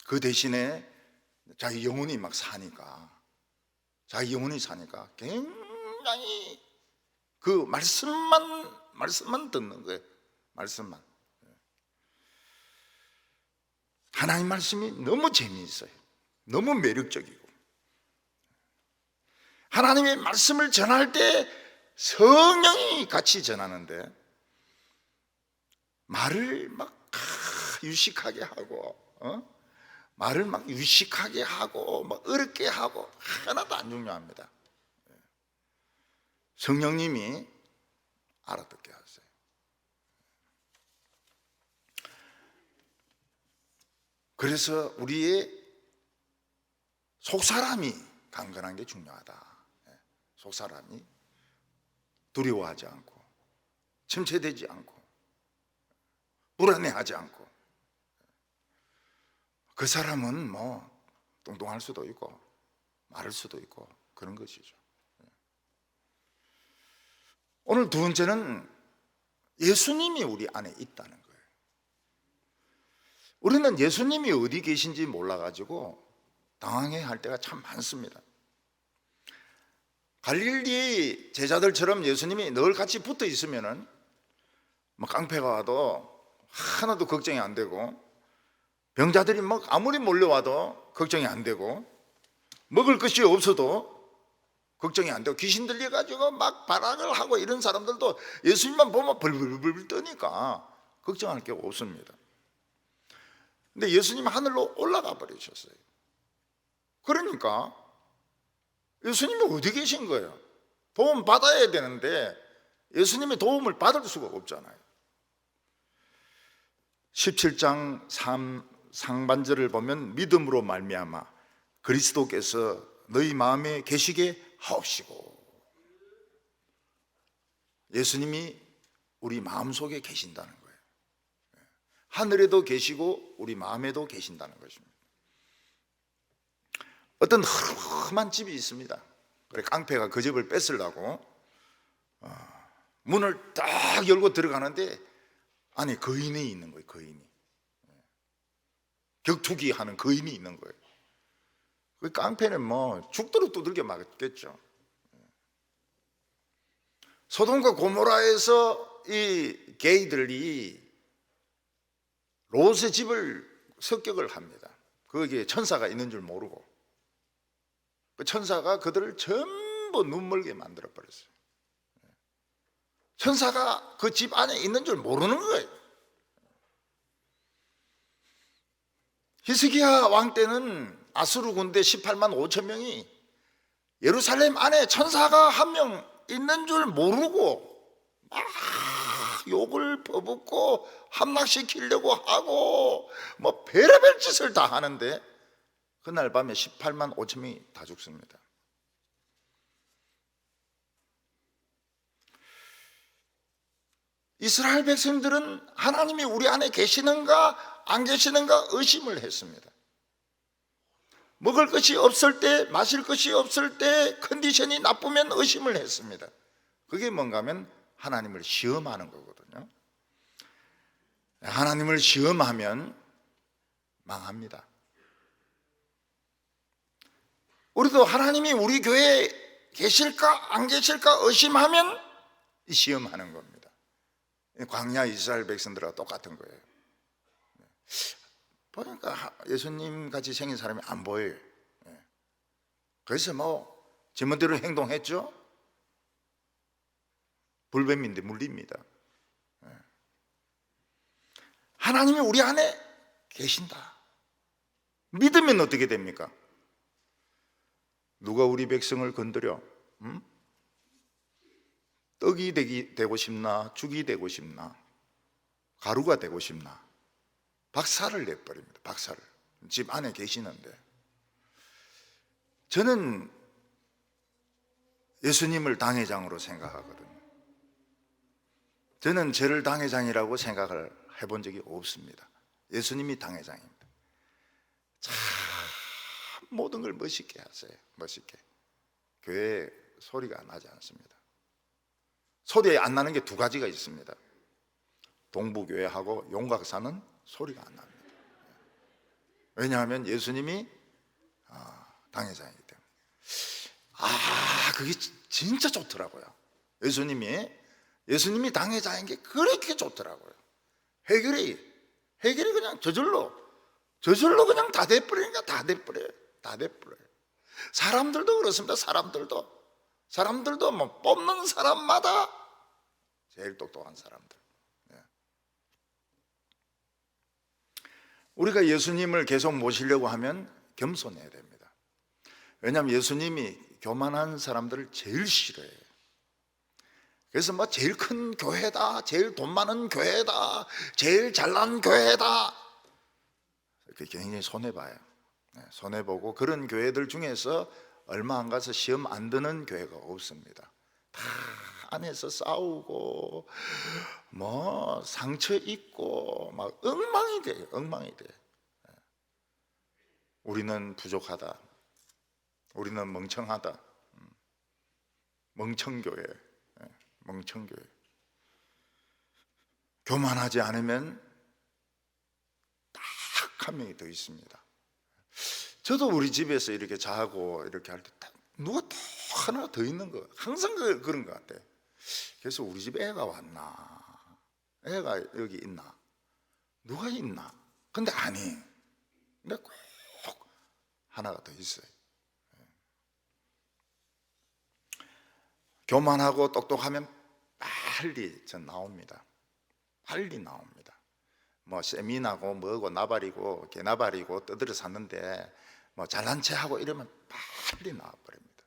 그 대신에 자기 영혼이 막 사니까, 굉장히 그 말씀만 듣는 거예요. 말씀만. 하나님 말씀이 너무 재미있어요. 너무 매력적이고, 하나님의 말씀을 전할 때 성령이 같이 전하는데 말을 막 유식하게 하고, 말을 막 유식하게 하고 막 어렵게 하고 하나도 안 중요합니다. 성령님이 알아듣게 하세요. 그래서 우리의 속사람이 강건한 게 중요하다. 속사람이 두려워하지 않고, 침체되지 않고, 불안해하지 않고, 그 사람은 뭐 뚱뚱할 수도 있고 마를 수도 있고 그런 것이죠. 오늘 두 번째는 예수님이 우리 안에 있다는 거예요. 우리는 예수님이 어디 계신지 몰라가지고 당황해할 때가 참 많습니다. 갈릴리 제자들처럼 예수님이 늘 같이 붙어 있으면은 뭐 깡패가 와도 하나도 걱정이 안 되고, 병자들이 막 아무리 몰려와도 걱정이 안 되고, 먹을 것이 없어도 걱정이 안 되고, 귀신 들려가지고 막 발악을 하고 이런 사람들도 예수님만 보면 벌벌벌 떠니까 걱정할 게 없습니다. 근데 예수님 하늘로 올라가 버리셨어요. 그러니까 예수님이 어디 계신 거예요? 도움 받아야 되는데 예수님의 도움을 받을 수가 없잖아요. 17장 상반절을 보면 믿음으로 말미암아 그리스도께서 너희 마음에 계시게 하옵시고, 예수님이 우리 마음속에 계신다는 거예요. 하늘에도 계시고 우리 마음에도 계신다는 것입니다. 어떤 험한 집이 있습니다. 그래 깡패가 그 집을 뺏으려고 문을 딱 열고 들어가는데 안에 거인이 있는 거예요. 거인이, 격투기 하는 거인이 있는 거예요. 그 깡패는 뭐 죽도록 두들겨 맞겠죠. 소돔과 고모라에서 이 게이들이 롯의 집을 습격을 합니다. 거기에 천사가 있는 줄 모르고, 그 천사가 그들을 전부 눈멀게 만들어 버렸어요. 천사가 그 집 안에 있는 줄 모르는 거예요. 히스기야 왕 때는 아수르 군대 18만 5천 명이 예루살렘 안에 천사가 한 명 있는 줄 모르고 막 욕을 퍼붓고 함락시키려고 하고 뭐 별의별 짓을 다 하는데 그날 밤에 18만 5천 명이 다 죽습니다. 이스라엘 백성들은 하나님이 우리 안에 계시는가 안 계시는가 의심을 했습니다. 먹을 것이 없을 때, 마실 것이 없을 때, 컨디션이 나쁘면 의심을 했습니다. 그게 뭔가 하면 하나님을 시험하는 거거든요. 하나님을 시험하면 망합니다. 우리도 하나님이 우리 교회에 계실까 안 계실까 의심하면 시험하는 겁니다. 광야 이스라엘 백성들과 똑같은 거예요. 보니까 예수님 같이 생긴 사람이 안 보여요. 그래서 제멋대로 행동했죠. 불뱀인데 물립니다. 하나님이 우리 안에 계신다. 믿으면 어떻게 됩니까? 누가 우리 백성을 건드려? 떡이 되고 싶나? 죽이 되고 싶나? 가루가 되고 싶나? 박살을 내버립니다. 박살을. 집 안에 계시는데. 저는 예수님을 당회장으로 생각하거든요. 저는 저를 당회장이라고 생각을 해본 적이 없습니다. 예수님이 당회장입니다. 참 모든 걸 멋있게 하세요. 멋있게. 교회에 소리가 나지 않습니다. 소리 안 나는 게 두 가지가 있습니다. 동부교회하고 용각사는 소리가 안 납니다. 왜냐하면 예수님이 당회장이기 때문에. 그게 진짜 좋더라고요. 예수님이 당회장인 게 그렇게 좋더라고요. 해결이 그냥 저절로 그냥 다 돼버리니까 다 돼버려요. 사람들도 그렇습니다. 사람들도 뭐 뽑는 사람마다 제일 똑똑한 사람들. 우리가 예수님을 계속 모시려고 하면 겸손해야 됩니다. 왜냐하면 예수님이 교만한 사람들을 제일 싫어해요. 그래서 제일 큰 교회다, 제일 돈 많은 교회다, 제일 잘난 교회다, 굉장히 손해봐요. 손해보고 그런 교회들 중에서 얼마 안 가서 시험 안 드는 교회가 없습니다. 다 안에서 싸우고 상처 있고 막 엉망이 돼요. 우리는 부족하다, 우리는 멍청하다, 멍청교회. 교만하지 않으면 딱 한 명이 더 있습니다. 저도 우리 집에서 이렇게 자고 이렇게 할 때 누가 또 하나 더 있는 거, 항상 그런 것 같아요. 그래서 우리 집 애가 왔나, 애가 여기 있나, 누가 있나. 근데 근데 꼭 하나가 더 있어요. 교만하고 똑똑하면 빨리 나옵니다. 세미나고 뭐고 나발이고 개나발이고 떠들어 샀는데 잘난 체 하고 이러면 빨리 나와버립니다.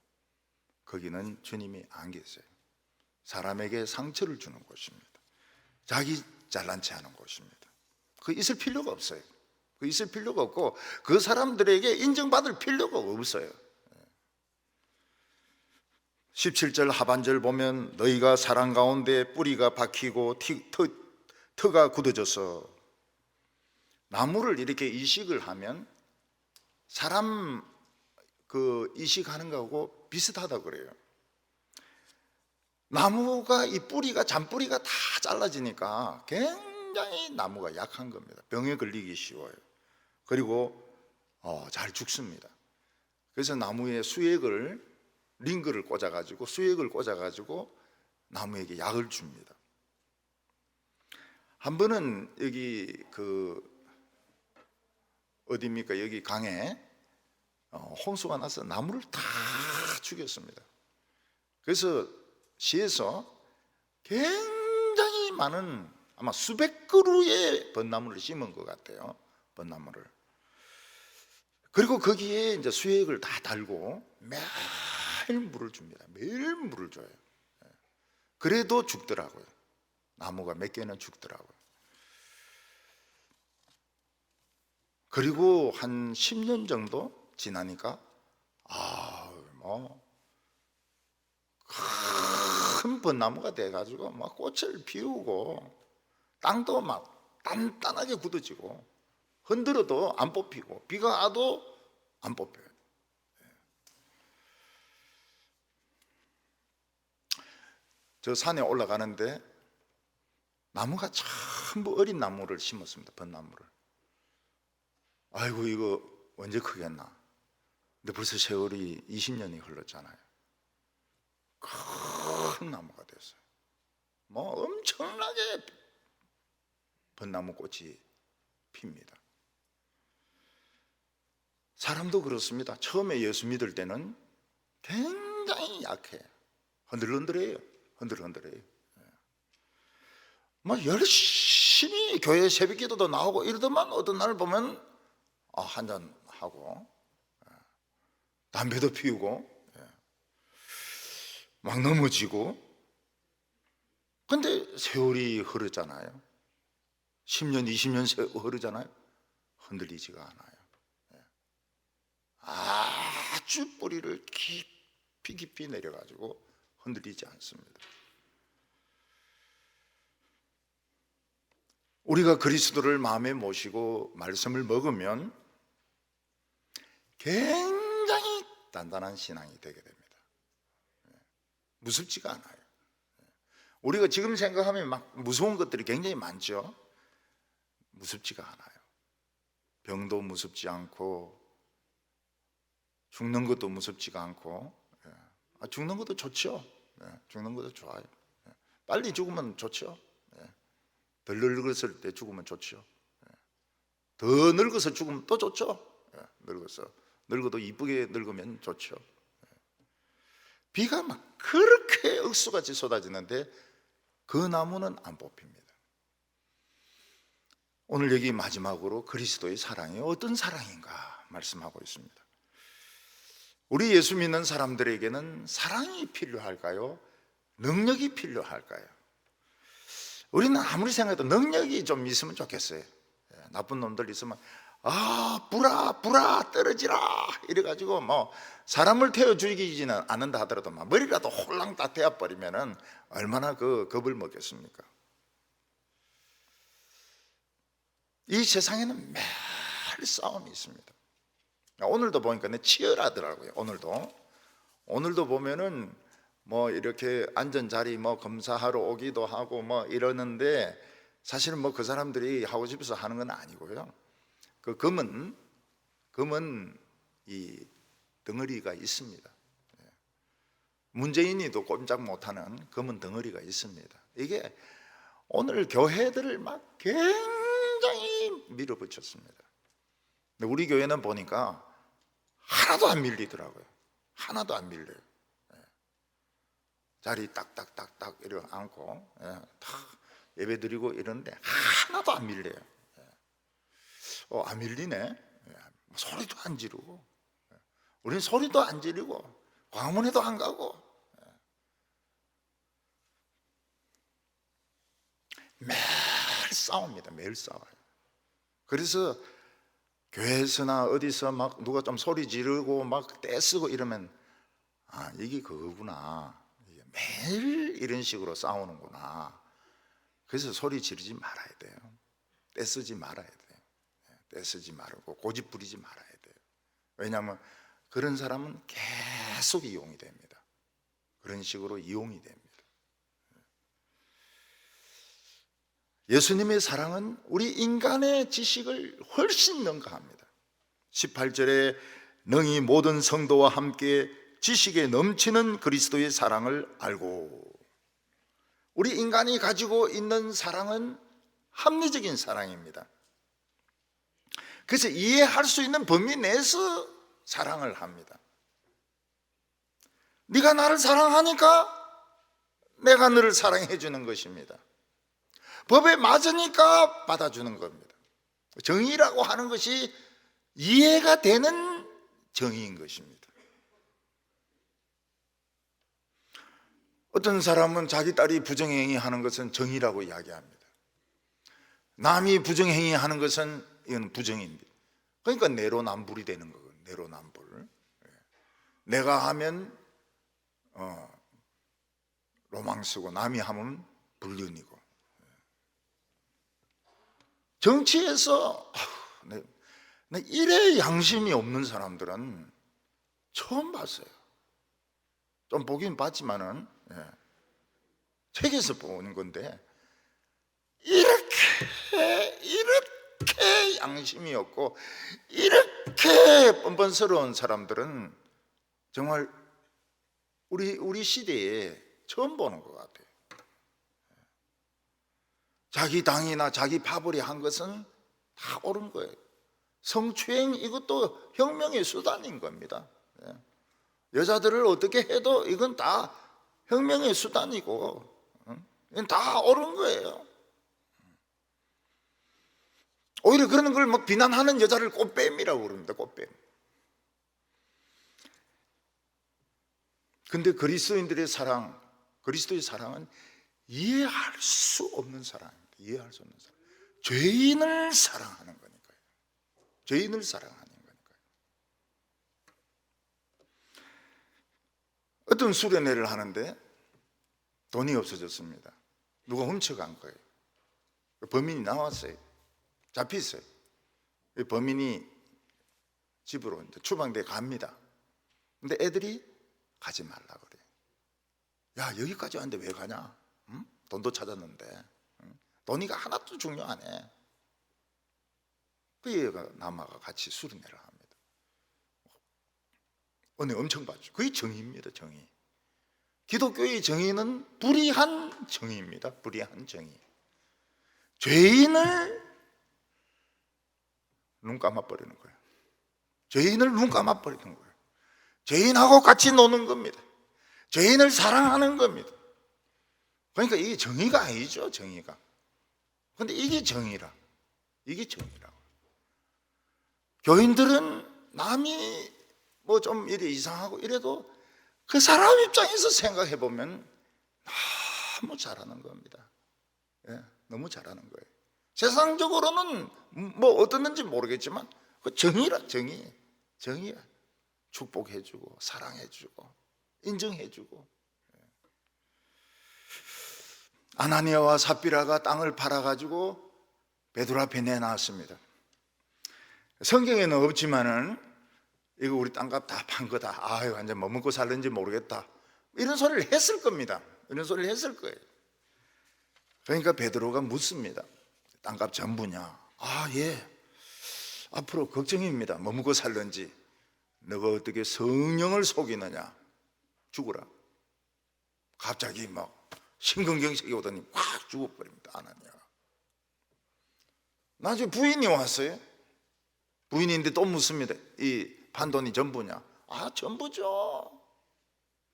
거기는 주님이 안 계세요. 사람에게 상처를 주는 곳입니다. 자기 잘난 체 하는 곳입니다. 있을 필요가 없어요. 있을 필요가 없고 그 사람들에게 인정받을 필요가 없어요. 17절 하반절 보면 너희가 사랑 가운데 뿌리가 박히고 터가 굳어져서, 나무를 이렇게 이식을 하면 사람 이식하는 거하고 비슷하다 그래요. 나무가 이 잔뿌리가 다 잘라지니까 굉장히 나무가 약한 겁니다. 병에 걸리기 쉬워요. 그리고 잘 죽습니다. 그래서 나무에 링거를 꽂아가지고 수액을 꽂아가지고 나무에게 약을 줍니다. 한 번은 여기 어디입니까? 여기 강에 홍수가 나서 나무를 다 죽였습니다. 그래서 시에서 굉장히 많은, 아마 수백 그루의 벚나무를 심은 것 같아요. 벚나무를. 그리고 거기에 이제 수액을 다 달고 매일 물을 줍니다. 매일 물을 줘요. 그래도 죽더라고요. 나무가 몇 개는 죽더라고요. 그리고 한 10년 정도 지나니까 큰 벚나무가 돼가지고 막 꽃을 피우고 땅도 막 단단하게 굳어지고 흔들어도 안 뽑히고 비가 와도 안 뽑혀요. 저 산에 올라가는데 나무가 전부 어린 나무를 심었습니다. 벚나무를. 아이고 이거 언제 크겠나. 근데 벌써 세월이 20년이 흘렀잖아요. 큰 나무가 됐어요. 뭐 엄청나게 벚나무 꽃이 핍니다. 사람도 그렇습니다. 처음에 예수 믿을 때는 굉장히 약해요. 흔들흔들해요. 흔들흔들해요. 뭐 열심히 교회 새벽기도도 나오고 이러더만 어떤 날 보면 한잔 하고 담배도 피우고 막 넘어지고. 근데 세월이 흐르잖아요. 10년 20년 흐르잖아요. 흔들리지가 않아요. 아주 뿌리를 깊이 깊이 내려가지고 흔들리지 않습니다. 우리가 그리스도를 마음에 모시고 말씀을 먹으면 굉장히 단단한 신앙이 되게 됩니다. 무섭지가 않아요. 우리가 지금 생각하면 막 무서운 것들이 굉장히 많죠. 무섭지가 않아요. 병도 무섭지 않고 죽는 것도 무섭지가 않고. 죽는 것도 좋죠. 죽는 것도 좋아요. 빨리 죽으면 좋죠. 덜 늙었을 때 죽으면 좋죠. 더 늙어서 죽으면 또 좋죠. 늙어도 이쁘게 늙으면 좋죠. 비가 막 그렇게 억수같이 쏟아지는데 그 나무는 안 뽑힙니다. 오늘 여기 마지막으로 그리스도의 사랑이 어떤 사랑인가 말씀하고 있습니다. 우리 예수 믿는 사람들에게는 사랑이 필요할까요? 능력이 필요할까요? 우리는 아무리 생각해도 능력이 좀 있으면 좋겠어요. 나쁜 놈들 있으면 불아 떨어지라 이래가지고 뭐 사람을 태워 죽이지는 않는다 하더라도 막 머리라도 홀랑 다 태워 버리면은 얼마나 그 겁을 먹겠습니까? 이 세상에는 매일 싸움이 있습니다. 오늘도 보니까 치열하더라고요. 오늘도 보면은 뭐 이렇게 안전자리 뭐 검사하러 오기도 하고 뭐 이러는데 사실은 뭐 그 사람들이 하고 싶어서 하는 건 아니고요. 그 검은 이 덩어리가 있습니다. 문재인이도 꼼짝 못하는 검은 덩어리가 있습니다. 이게 오늘 교회들을 막 굉장히 밀어붙였습니다. 근데 우리 교회는 보니까 하나도 안 밀리더라고요. 하나도 안 밀려요. 자리 딱딱딱딱 이렇게 앉고 다 예배 드리고 이러는데 하나도 안 밀려요. 안 밀리네. 소리도 안 지르고 우리는 소리도 안 지르고 광문에도 안 가고 매일 싸웁니다. 매일 싸워요. 그래서 교회에서나 어디서 막 누가 좀 소리 지르고 막 떼쓰고 이러면 이게 그거구나. 매일 이런 식으로 싸우는구나. 그래서 소리 지르지 말아야 돼요. 떼쓰지 말아야 돼요. 떼쓰지 말고 고집 부리지 말아야 돼요. 왜냐하면 그런 사람은 계속 이용이 됩니다. 그런 식으로 이용이 됩니다. 예수님의 사랑은 우리 인간의 지식을 훨씬 능가합니다. 18절에 능히 모든 성도와 함께 지식에 넘치는 그리스도의 사랑을 알고. 우리 인간이 가지고 있는 사랑은 합리적인 사랑입니다. 그래서 이해할 수 있는 범위 내에서 사랑을 합니다. 네가 나를 사랑하니까 내가 너를 사랑해 주는 것입니다. 법에 맞으니까 받아주는 겁니다. 정의라고 하는 것이 이해가 되는 정의인 것입니다. 어떤 사람은 자기 딸이 부정행위 하는 것은 정의라고 이야기합니다. 남이 부정행위 하는 것은 이건 부정입니다. 그러니까 내로남불이 되는 거거든요. 내로남불. 내가 하면 로망스고 남이 하면 불륜이고. 정치에서 내 이래 양심이 없는 사람들은 처음 봤어요. 좀 보긴 봤지만은 책에서 보는 건데 이렇게 양심이 없고 이렇게 뻔뻔스러운 사람들은 정말 우리 시대에 처음 보는 것 같아요. 자기 당이나 자기 파벌이 한 것은 다 옳은 거예요. 성추행 이것도 혁명의 수단인 겁니다. 여자들을 어떻게 해도 이건 다 혁명의 수단이고 이건 다 옳은 거예요. 오히려 그런 걸 막 비난하는 여자를 꽃뱀이라고 그럽니다. 꽃뱀. 근데 그리스도인들의 사랑, 그리스도의 사랑은 이해할 수 없는 사랑입니다. 이해할 수 없는 사랑. 죄인을 사랑하는 거니까요. 죄인을 사랑하는 거니까요. 어떤 수련회를 하는데 돈이 없어졌습니다. 누가 훔쳐간 거예요. 범인이 나왔어요. 잡혔어요. 범인이 집으로 이제 추방대에 갑니다. 근데 애들이 가지 말라 그래. 야, 여기까지 왔는데 왜 가냐? 응? 돈도 찾았는데. 응? 돈이가 하나도 중요하네. 그 얘가 남아가 같이 수련회를 합니다. 은혜 엄청 받죠. 그게 정의입니다. 정의. 기독교의 정의는 불의한 정의입니다. 불의한 정의. 죄인을 눈 감아버리는 거예요. 죄인을 눈 감아버리는 거예요. 죄인하고 같이 노는 겁니다. 죄인을 사랑하는 겁니다. 그러니까 이게 정의가 아니죠. 정의가. 근데 이게 정의라. 이게 정의라고. 교인들은 남이 뭐 좀 이래 이상하고 이래도 그 사람 입장에서 생각해 보면 너무 잘하는 겁니다. 너무 잘하는 거예요. 세상적으로는 뭐 어떻는지 모르겠지만 그 정의라. 정의야. 축복해주고 사랑해주고 인정해주고. 아나니아와 삽비라가 땅을 팔아가지고 베드로 앞에 내놨습니다. 성경에는 없지만은 이거 우리 땅값 다 판 거다. 아유, 완전 뭐 먹고 살는지 모르겠다. 이런 소리를 했을 겁니다. 이런 소리를 했을 거예요. 그러니까 베드로가 묻습니다. 땅값 전부냐? 아, 예. 앞으로 걱정입니다. 뭐 먹고 살는지. 너가 어떻게 성령을 속이느냐? 죽어라. 갑자기 막 심근경색이 오더니 확 죽어버립니다. 아나니아가. 나중에 부인이 왔어요. 부인인데 또 묻습니다. 이 판돈이 전부냐? 아, 전부죠.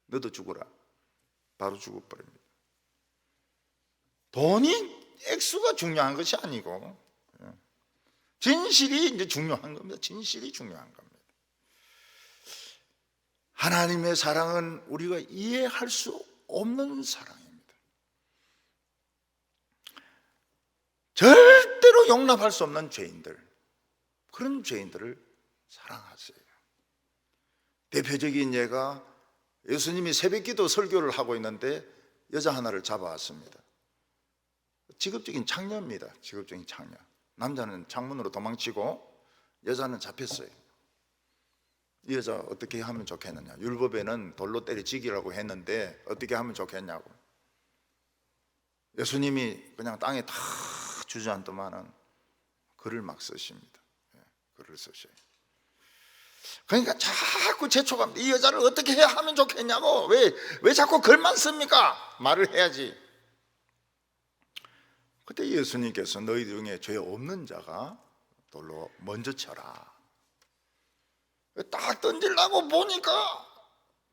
너도 죽어라. 바로 죽어버립니다. 돈이 액수가 중요한 것이 아니고 진실이 이제 중요한 겁니다. 진실이 중요한 겁니다. 하나님의 사랑은 우리가 이해할 수 없는 사랑입니다. 절대로 용납할 수 없는 죄인들, 그런 죄인들을 사랑하세요. 대표적인 예가 예수님이 새벽기도 설교를 하고 있는데 여자 하나를 잡아왔습니다. 직업적인 창녀입니다. 직업적인 창녀. 남자는 창문으로 도망치고 여자는 잡혔어요. 이 여자 어떻게 하면 좋겠느냐? 율법에는 돌로 때려 죽이라고 했는데 어떻게 하면 좋겠냐고. 예수님이 그냥 땅에 다 주저앉더만은 글을 막 쓰십니다. 글을 쓰셔요. 그러니까 자꾸 재촉합니다. 이 여자를 어떻게 해야 하면 좋겠냐고. 왜 자꾸 글만 씁니까? 말을 해야지. 그때 예수님께서 너희 중에 죄 없는 자가 돌로 먼저 쳐라. 딱 던지려고 보니까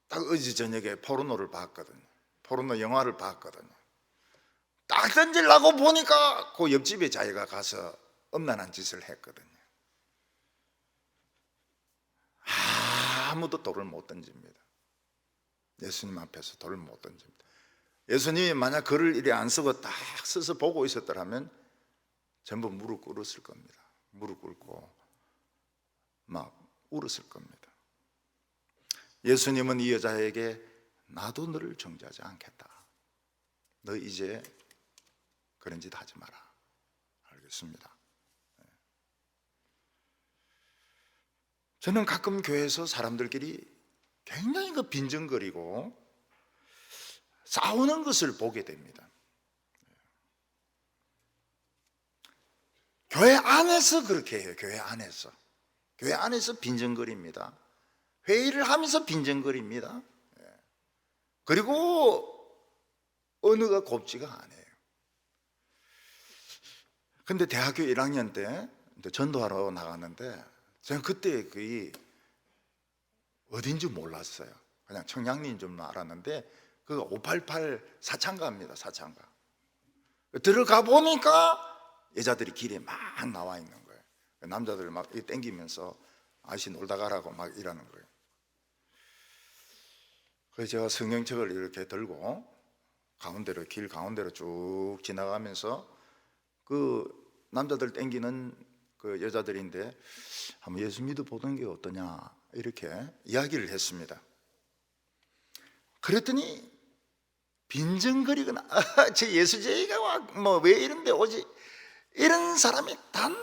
딱 어제 저녁에 포르노를 봤거든요. 포르노 영화를 봤거든요. 딱 던지려고 보니까 그 옆집에 자기가 가서 엄란한 짓을 했거든요. 아무도 돌을 못 던집니다. 예수님 앞에서 돌을 못 던집니다. 예수님이 만약 글을 이리 안 쓰고 딱 써서 보고 있었더라면 전부 무릎 꿇었을 겁니다. 무릎 꿇고 막 울었을 겁니다. 예수님은 이 여자에게 나도 너를 정죄하지 않겠다. 너 이제 그런 짓 하지 마라. 알겠습니다. 저는 가끔 교회에서 사람들끼리 굉장히 빈정거리고 싸우는 것을 보게 됩니다. 교회 안에서 그렇게 해요. 교회 안에서 빈정거립니다. 회의를 하면서 빈정거립니다. 그리고 언어가 곱지가 않아요. 근데 대학교 1학년 때 전도하러 나갔는데 저는 그때 거의 어딘지 몰랐어요. 그냥 청량리인 줄 알았는데 그 588 사창가입니다. 사창가. 들어가 보니까 여자들이 길에 막 나와 있는 거예요. 남자들 막 땡기면서 아저씨 놀다 가라고 막 이러는 거예요. 그래서 제가 성경책을 이렇게 들고 길 가운데로 쭉 지나가면서 그 남자들 땡기는 그 여자들인데 한번 예수 믿어 보는 게 어떠냐 이렇게 이야기를 했습니다. 그랬더니 빈정거리거나 제 예수제이가 뭐 왜 이런데 오지 이런 사람이 단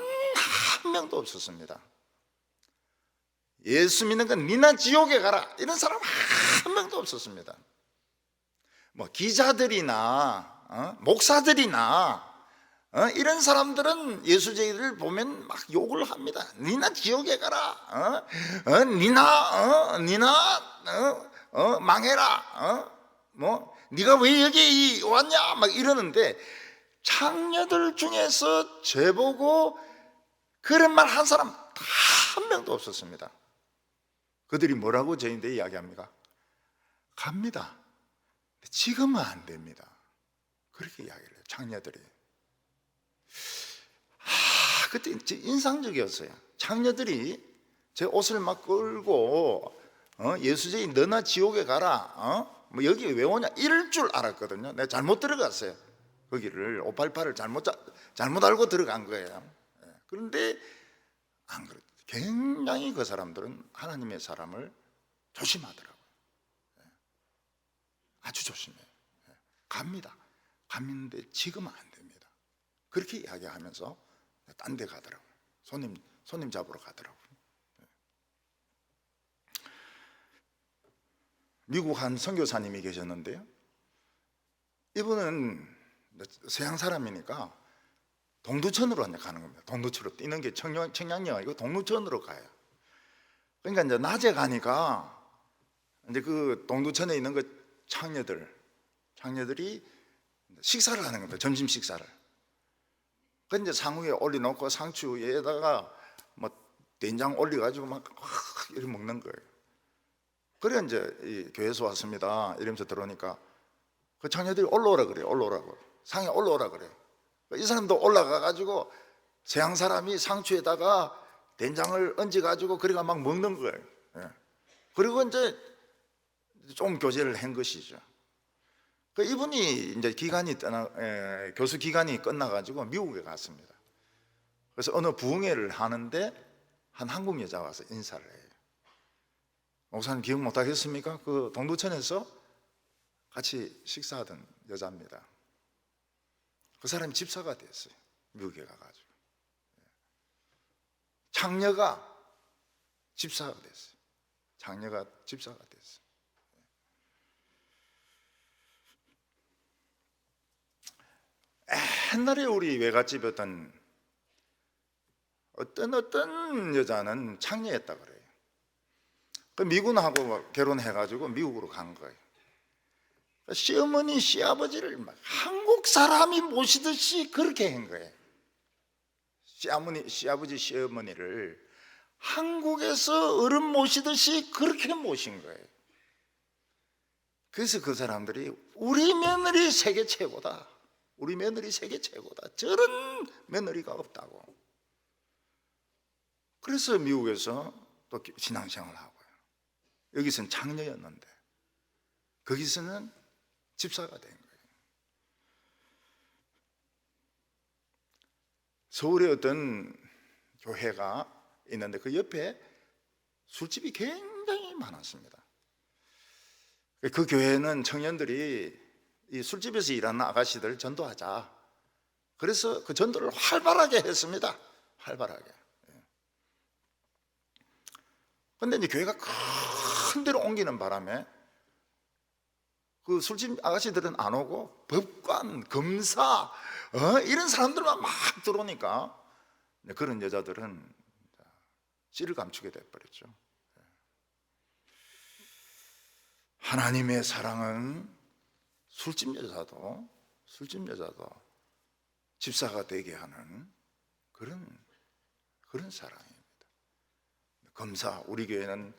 한 명도 없었습니다. 예수 믿는 건 니나 지옥에 가라 이런 사람 한 명도 없었습니다. 뭐 기자들이나 목사들이나 이런 사람들은 예수제이를 보면 막 욕을 합니다. 니나 지옥에 가라. 니나 망해라. 뭐 네가 왜 여기 왔냐 막 이러는데 창녀들 중에서 저보고 그런 말 한 사람 다 한 명도 없었습니다. 그들이 뭐라고 저희한테 이야기합니까? 갑니다. 지금은 안 됩니다. 그렇게 이야기를 해요. 창녀들이. 그때 인상적이었어요. 창녀들이 제 옷을 막 끌고 예수제이 너나 지옥에 가라. 뭐 여기 왜 오냐 이럴 줄 알았거든요. 내가 잘못 들어갔어요. 거기를 588을 잘못 알고 들어간 거예요. 그런데 안 그렇다. 굉장히 그 사람들은 하나님의 사람을 조심하더라고요. 아주 조심해요. 갑니다. 갔는데 지금은 안 됩니다. 그렇게 이야기하면서 딴 데 가더라고요. 손님 잡으러 가더라고요. 미국 한 선교사님이 계셨는데요. 이분은 서양 사람이니까 동두천으로 가는 겁니다. 동두천으로 뛰는 게 청량리가 아니고 동두천으로 가요. 그러니까 이제 낮에 가니까 이제 그 동두천에 있는 그 창녀들이 식사를 하는 겁니다. 점심 식사를. 그 이제 상위에 올려놓고 상추 위에다가 뭐 된장 올려가지고 막 이렇게 먹는 거예요. 그래 이제 이 교회에서 왔습니다. 이러면서 들어오니까 그 창녀들이 올라오라 그래요. 올라오라고 상에 올라오라 그래요. 이 사람도 올라가가지고 서양 사람이 상추에다가 된장을 얹어가지고 그래가 막 먹는 거예요. 그리고 이제 좀 교제를 한 것이죠. 이분이 이제 교수 기간이 끝나가지고 미국에 갔습니다. 그래서 어느 부흥회를 하는데 한 한국 여자 와서 인사를 해요. 목사님 기억 못 하겠습니까? 그 동두천에서 같이 식사하던 여자입니다. 그 사람이 집사가 됐어요. 미국에 가가지고 창녀가 집사가 됐어요. 창녀가 집사가 됐어요. 옛날에 우리 외갓집이었던 어떤 여자는 창녀였다 그래요. 그 미군하고 결혼해가지고 미국으로 간 거예요. 시어머니, 시아버지를 막 한국 사람이 모시듯이 그렇게 한 거예요. 시아버지, 시어머니를 한국에서 어른 모시듯이 그렇게 모신 거예요. 그래서 그 사람들이 우리 며느리 세계 최고다. 우리 며느리 세계 최고다. 저런 며느리가 없다고. 그래서 미국에서 또 신앙생활을 하고요. 여기서는 창녀였는데 거기서는 집사가 된 거예요. 서울에 어떤 교회가 있는데 그 옆에 술집이 굉장히 많았습니다. 그 교회는 청년들이 이 술집에서 일하는 아가씨들 전도하자. 그래서 그 전도를 활발하게 했습니다. 활발하게. 근데 이제 교회가 큰 데로 옮기는 바람에 그 술집 아가씨들은 안 오고 법관, 검사 이런 사람들만 막 들어오니까 그런 여자들은 씨를 감추게 돼버렸죠. 하나님의 사랑은 술집 여자도 집사가 되게 하는 그런 사랑입니다. 검사, 우리 교회는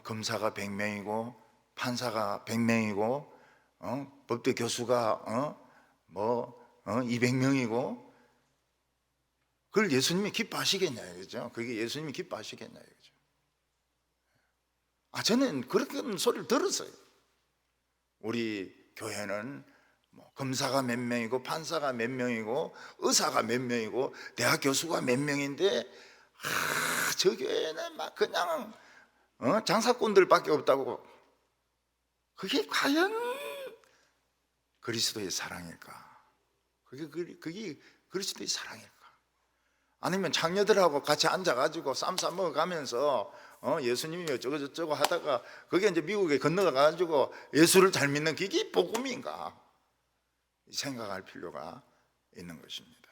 검사가 100명이고 판사가 100명이고 법대 교수가 200명이고 그걸 예수님이 기뻐하시겠냐 이거죠. 그게 예수님이 기뻐하시겠냐 이거죠. 저는 그런 소리를 들었어요. 우리 교회는 검사가 몇 명이고 판사가 몇 명이고 의사가 몇 명이고 대학 교수가 몇 명인데 저 교회는 막 그냥 장사꾼들밖에 없다고. 그게 과연 그리스도의 사랑일까? 그게 그리스도의 사랑일까? 아니면 장녀들하고 같이 앉아가지고 쌈 싸 먹어가면서 예수님이 어쩌고 저쩌고 하다가 그게 이제 미국에 건너가가지고 예수를 잘 믿는 그게 복음인가? 생각할 필요가 있는 것입니다.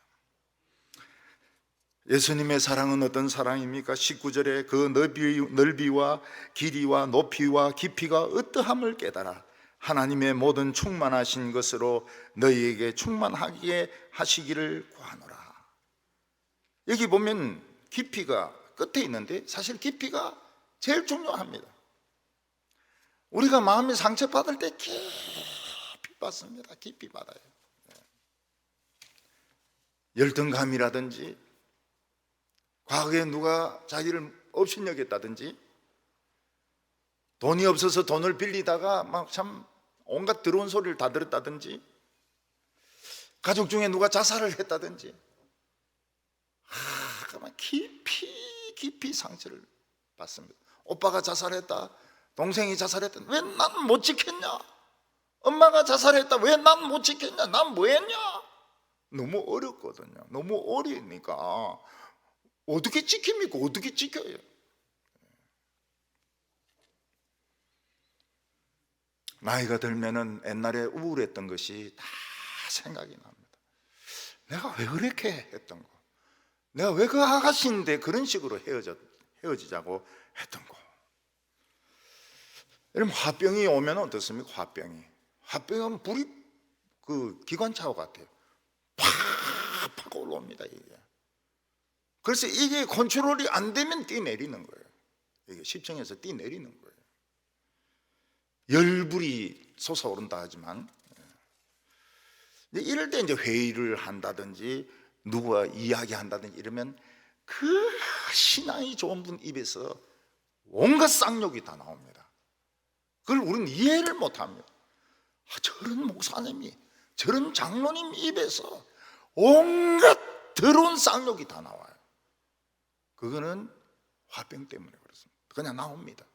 예수님의 사랑은 어떤 사랑입니까? 19절에 그 넓이와 길이와 높이와 깊이가 어떠함을 깨달아 하나님의 모든 충만하신 것으로 너희에게 충만하게 하시기를 구하노라. 여기 보면 깊이가 끝에 있는데 사실 깊이가 제일 중요합니다. 우리가 마음의 상처받을 때 깊이 받습니다. 깊이 받아요. 열등감이라든지 과거에 누가 자기를 업신여겼다든지 돈이 없어서 돈을 빌리다가 막 참 온갖 더러운 소리를 다 들었다든지 가족 중에 누가 자살을 했다든지 그만 깊이 상처를 받습니다. 오빠가 자살했다, 동생이 자살했다, 왜 난 못 지켰냐? 엄마가 자살했다, 왜 난 못 지켰냐? 난 뭐 했냐? 너무 어렵거든요. 너무 어려우니까 어떻게 지킵니까? 어떻게 지켜요? 나이가 들면은 옛날에 우울했던 것이 다 생각이 납니다. 내가 왜 그렇게 했던 거, 내가 왜 그 아가씨인데 그런 식으로 헤어지자고 했던 거. 여러분, 화병이 오면 어떻습니까? 화병이 오면 불이 그 기관차와 같아요. 팍 올라옵니다. 이게. 그래서 이게 컨트롤이 안 되면 뛰내리는 거예요. 이게 10층에서 뛰내리는 거예요. 열불이 솟아오른다 하지만 이럴 때 이제 회의를 한다든지 누구와 이야기한다든지 이러면 그 신앙이 좋은 분 입에서 온갖 쌍욕이 다 나옵니다. 그걸 우리는 이해를 못합니다. 저런 목사님이, 저런 장로님 입에서 온갖 더러운 쌍욕이 다 나와요. 그거는 화병 때문에 그렇습니다. 그냥 나옵니다.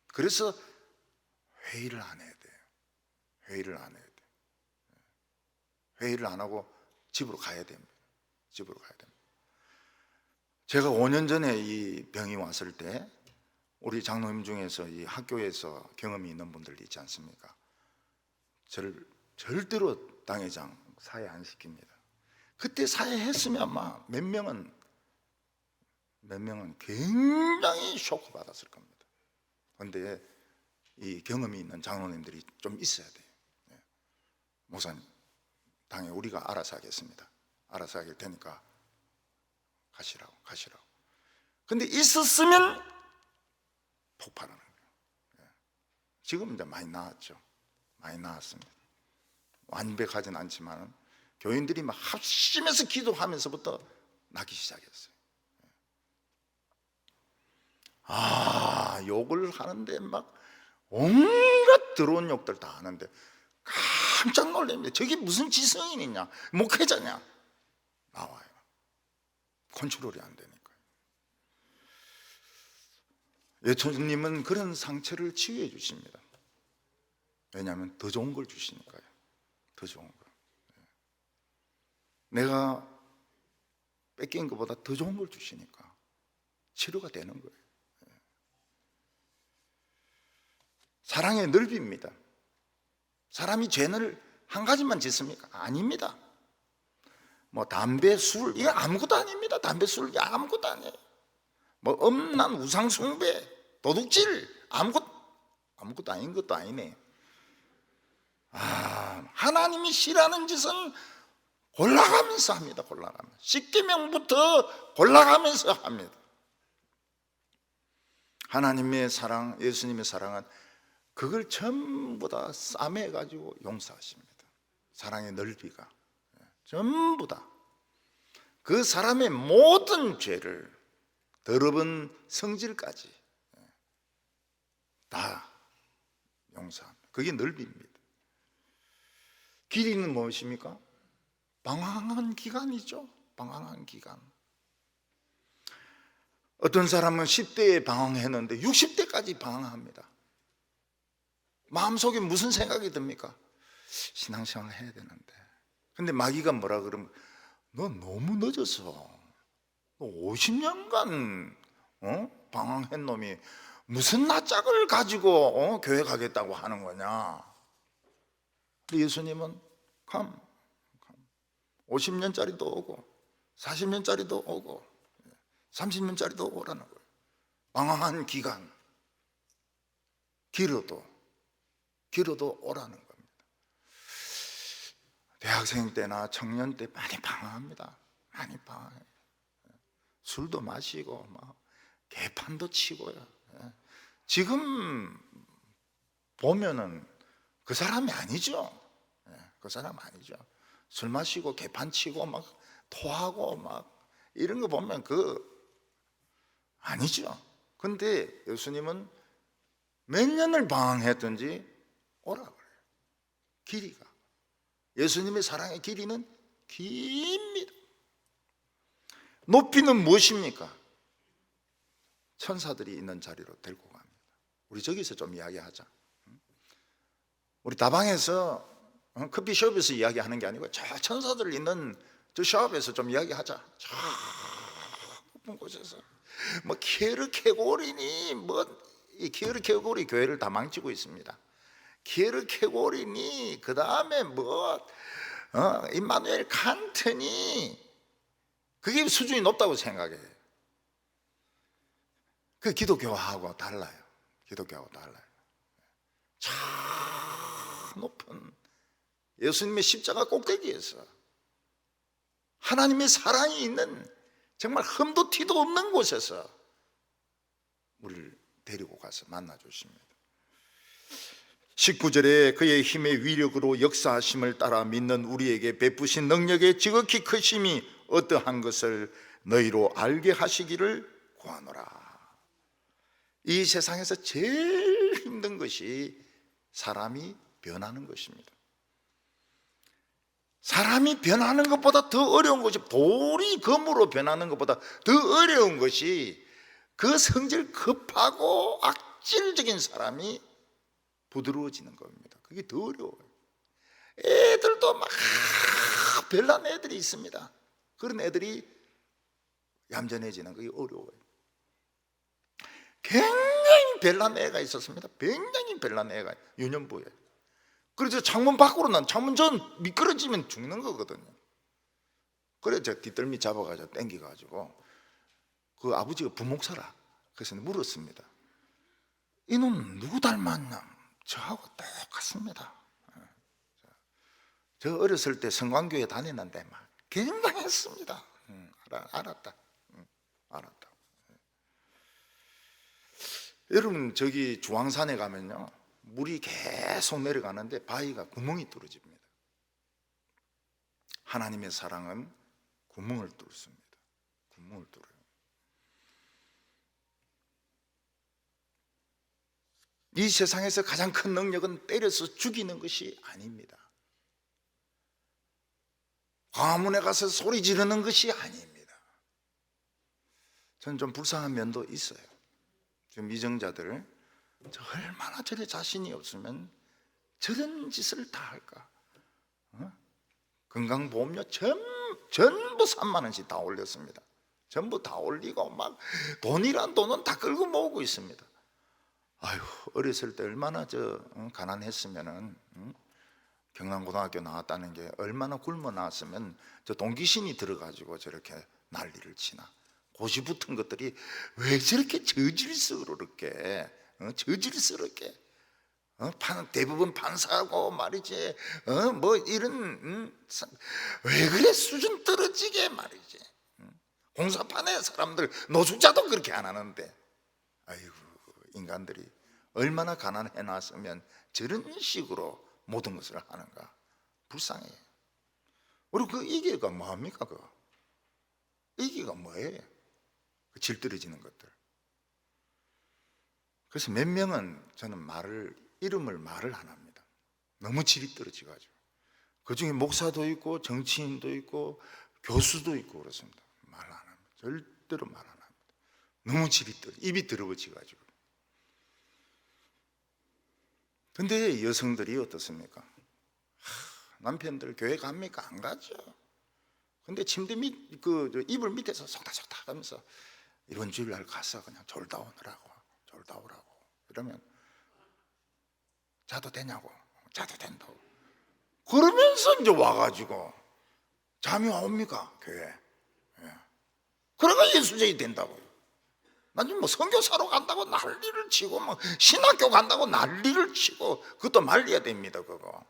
그래서 회의를 안 해야 돼요. 회의를 안 해야 돼요. 회의를 안 하고 집으로 가야 됩니다. 집으로 가야 됩니다. 제가 5년 전에 이 병이 왔을 때 우리 장로님 중에서 이 학교에서 경험이 있는 분들 있지 않습니까? 저를 절대로 당회장 사회 안 시킵니다. 그때 사회했으면 아마 몇 명은 굉장히 쇼크 받았을 겁니다. 그런데 이 경험이 있는 장로님들이 좀 있어야 돼요. 목사님, 당에 우리가 알아서 하겠습니다. 알아서 하길 테니까 가시라고. 근데 있었으면 폭발하는 거예요. 지금 이제 많이 나았죠. 많이 나았습니다. 완벽하진 않지만 교인들이 막 합심해서 기도하면서부터 나기 시작했어요. 욕을 하는데 막 온갖 더러운 욕들 다 하는데 깜짝 놀랍니다. 저게 무슨 지성인이냐, 목회자냐, 나와요. 컨트롤이 안 되니까요. 예수님은 그런 상처를 치유해 주십니다. 왜냐하면 더 좋은 걸 주시니까요. 더 좋은 거예요. 내가 뺏긴 것보다 더 좋은 걸 주시니까 치료가 되는 거예요. 사랑의 넓이입니다. 사람이 죄를 한 가지만 짓습니까? 아닙니다. 뭐 담배, 술 이게 아무것도 아닙니다. 담배, 술 이게 아무것도 아니에요. 뭐 엄난 우상 숭배, 도둑질 아무것도 아닌 것도 아니네. 하나님이 싫어하는 짓은 골라가면서 합니다. 골라가면서. 십계명부터 골라가면서 합니다. 하나님의 사랑, 예수님의 사랑은 그걸 전부 다 싸매가지고 용서하십니다. 사랑의 넓이가 전부 다 그 사람의 모든 죄를 더러운 성질까지 다 용서합니다. 그게 넓이입니다. 길이는 무엇입니까? 방황한 기간이죠. 방황한 기간. 어떤 사람은 10대에 방황했는데 60대까지 방황합니다. 마음속에 무슨 생각이 듭니까? 신앙생활을 해야 되는데. 근데 마귀가 뭐라 그러면 너 너무 늦었어. 너 50년간 방황한 놈이 무슨 낯짝을 가지고 교회 가겠다고 하는 거냐. 예수님은 50년짜리도 오고 40년짜리도 오고 30년짜리도 오라는 거예요. 방황한 기간 길어도 오라는 겁니다. 대학생 때나 청년 때 많이 방황합니다. 많이 방황해요. 술도 마시고 막 개판도 치고요. 지금 보면은 그 사람이 아니죠. 그 사람 아니죠. 술 마시고 개판 치고 막 토하고 막 이런 거 보면 아니죠. 근데 예수님은 몇 년을 방황했든지 오라 그래요. 길이가. 예수님의 사랑의 길이는 깁니다. 높이는 무엇입니까? 천사들이 있는 자리로 데리고 갑니다. 우리 저기서 좀 이야기하자. 우리 다방에서 커피숍에서 이야기하는 게 아니고 저 천사들 있는 저 숍에서 좀 이야기하자. 저 높은 곳에서 뭐 키에르케고린이 이 키에르케고리 교회를 다 망치고 있습니다. 키에르케고린이 그 다음에 임마누엘 칸트니 그게 수준이 높다고 생각해요. 그 기독교하고 달라요. 기독교하고 달라요. 참 높은 예수님의 십자가 꼭대기에서 하나님의 사랑이 있는 정말 흠도 티도 없는 곳에서 우리를 데리고 가서 만나 주십니다. 19절에 그의 힘의 위력으로 역사하심을 따라 믿는 우리에게 베푸신 능력의 지극히 크심이 어떠한 것을 너희로 알게 하시기를 구하노라. 이 세상에서 제일 힘든 것이 사람이 변하는 것입니다. 사람이 변하는 것보다 더 어려운 것이, 돌이 검으로 변하는 것보다 더 어려운 것이 그 성질 급하고 악질적인 사람이 부드러워지는 겁니다. 그게 더 어려워요. 애들도 막 별난 애들이 있습니다. 그런 애들이 얌전해지는 그게 어려워요. 굉장히 별난 애가 있었습니다. 굉장히 별난 애가 유년부에. 그래서 창문 밖으로 창문 전 미끄러지면 죽는 거거든요. 그래서 제가 뒷덜미 잡아가지고 땡겨가지고 그 아버지가 부목사라. 그래서 물었습니다. 이놈 누구 닮았냐? 저하고 똑같습니다. 저 어렸을 때 성광교회 다녔는데 막 굉장했습니다. 알았다. 여러분 저기 주황산에 가면요 물이 계속 내려가는데 바위가 구멍이 뚫어집니다. 하나님의 사랑은 구멍을 뚫습니다. 구멍을 뚫어요. 이 세상에서 가장 큰 능력은 때려서 죽이는 것이 아닙니다. 광화문에 가서 소리 지르는 것이 아닙니다. 저는 좀 불쌍한 면도 있어요. 지금 이정자들 얼마나 저래 자신이 없으면 저런 짓을 다 할까? 건강보험료 전부 3만 원씩 다 올렸습니다. 전부 다 올리고 막 돈이란 돈은 다 끌고 모으고 있습니다. 아유, 어렸을 때 얼마나 가난했으면은, 경남고등학교 나왔다는 게 얼마나 굶어 나왔으면 저 동기신이 들어가지고 저렇게 난리를 치나. 고시 붙은 것들이 왜 저렇게 저질스럽게 대부분 판사하고 말이지, 뭐 이런, 왜 그래 수준 떨어지게 말이지. 공사판에 사람들 노숙자도 그렇게 안 하는데, 아이고, 인간들이 얼마나 가난해 놨으면 저런 식으로 모든 것을 하는가. 불쌍해요. 그리고 그 이기가 뭐합니까? 이기가 뭐예요? 그 질 떨어지는 것들. 그래서 몇 명은 저는 이름을 말을 안 합니다. 너무 질이 떨어지가지고. 그 중에 목사도 있고 정치인도 있고 교수도 있고 그렇습니다. 말 안 합니다. 절대로 말 안 합니다. 너무 질이 입이 더러워지가지고. 근데 여성들이 어떻습니까? 남편들 교회 갑니까? 안 가죠. 근데 침대 이불 밑에서 속닥속닥 하면서 이번 주일날 가서 그냥 졸다 오라고. 이러면 자도 되냐고. 자도 된다고. 그러면서 이제 와가지고 잠이 옵니까? 교회. 그러니까 예수쟁이 된다고요. 난 지금 뭐 선교사로 간다고 난리를 치고, 뭐 신학교 간다고 난리를 치고, 그것도 말려야 됩니다, 그거.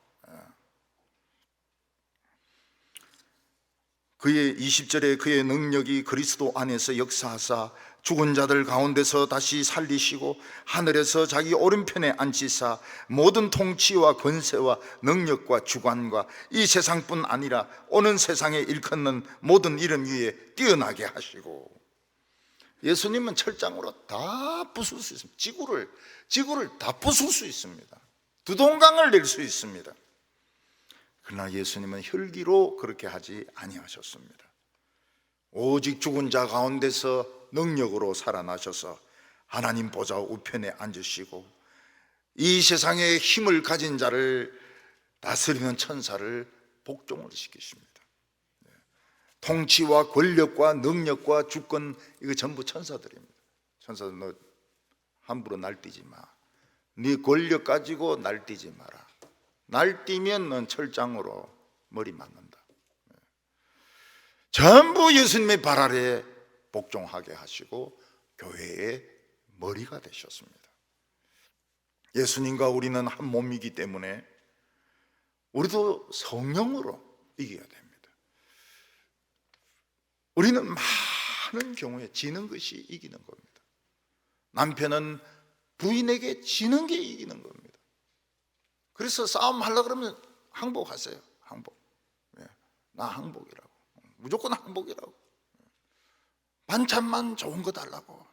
그의 20절에 그의 능력이 그리스도 안에서 역사하사 죽은 자들 가운데서 다시 살리시고 하늘에서 자기 오른편에 앉히사 모든 통치와 권세와 능력과 주관과 이 세상뿐 아니라 오는 세상에 일컫는 모든 이름 위에 뛰어나게 하시고. 예수님은 철장으로 다 부술 수 있습니다. 지구를 다 부술 수 있습니다. 두동강을 낼 수 있습니다. 그러나 예수님은 혈기로 그렇게 하지 아니하셨습니다. 오직 죽은 자 가운데서 능력으로 살아나셔서 하나님 보좌 우편에 앉으시고 이 세상에 힘을 가진 자를 다스리는 천사를 복종을 시키십니다. 통치와 권력과 능력과 주권, 이거 전부 천사들입니다. 천사들, 너 함부로 날뛰지 마. 네 권력 가지고 날뛰지 마라. 날뛰면 넌 철장으로 머리 맞는다. 전부 예수님의 발 아래에 복종하게 하시고 교회의 머리가 되셨습니다. 예수님과 우리는 한 몸이기 때문에 우리도 성령으로 이겨야 됩니다. 우리는 많은 경우에 지는 것이 이기는 겁니다. 남편은 부인에게 지는 게 이기는 겁니다. 그래서 싸움 하려고 그러면 항복하세요. 항복. 나 항복이라고. 무조건 항복이라고. 반찬만 좋은 거 달라고.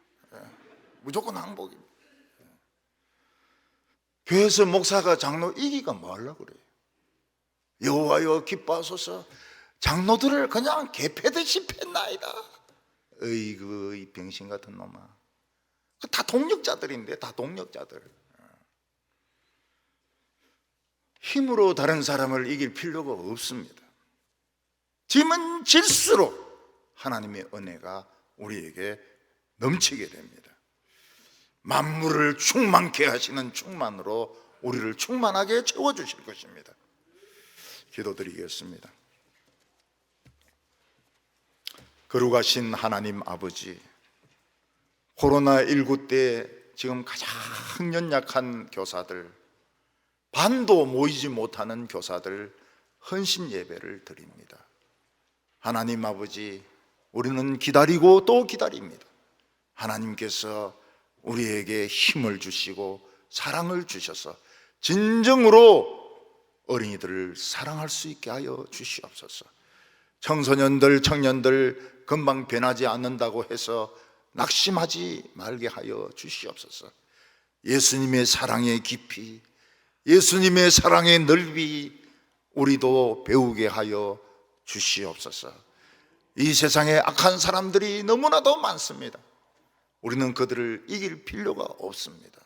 무조건 항복입니다. 교회에서 목사가 장로 이기가 뭐 하려고 그래요? 여호와여 기뻐하소서. 장로들을 그냥 개패듯이 팼나이다. 어이구, 이 병신 같은 놈아. 다 동력자들인데, 다 동력자들. 힘으로 다른 사람을 이길 필요가 없습니다. 짐은 질수록 하나님의 은혜가 우리에게 넘치게 됩니다. 만물을 충만케 하시는 충만으로 우리를 충만하게 채워주실 것입니다. 기도드리겠습니다. 거룩하신 하나님 아버지, 코로나19 때 지금 가장 연약한 교사들, 반도 모이지 못하는 교사들 헌신 예배를 드립니다. 하나님 아버지, 우리는 기다리고 또 기다립니다. 하나님께서 우리에게 힘을 주시고 사랑을 주셔서 진정으로 어린이들을 사랑할 수 있게 하여 주시옵소서. 청소년들, 청년들 금방 변하지 않는다고 해서 낙심하지 말게 하여 주시옵소서. 예수님의 사랑의 깊이, 예수님의 사랑의 넓이 우리도 배우게 하여 주시옵소서. 이 세상에 악한 사람들이 너무나도 많습니다. 우리는 그들을 이길 필요가 없습니다.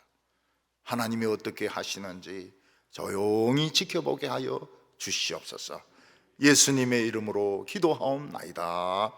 하나님이 어떻게 하시는지 조용히 지켜보게 하여 주시옵소서. 예수님의 이름으로 기도하옵나이다.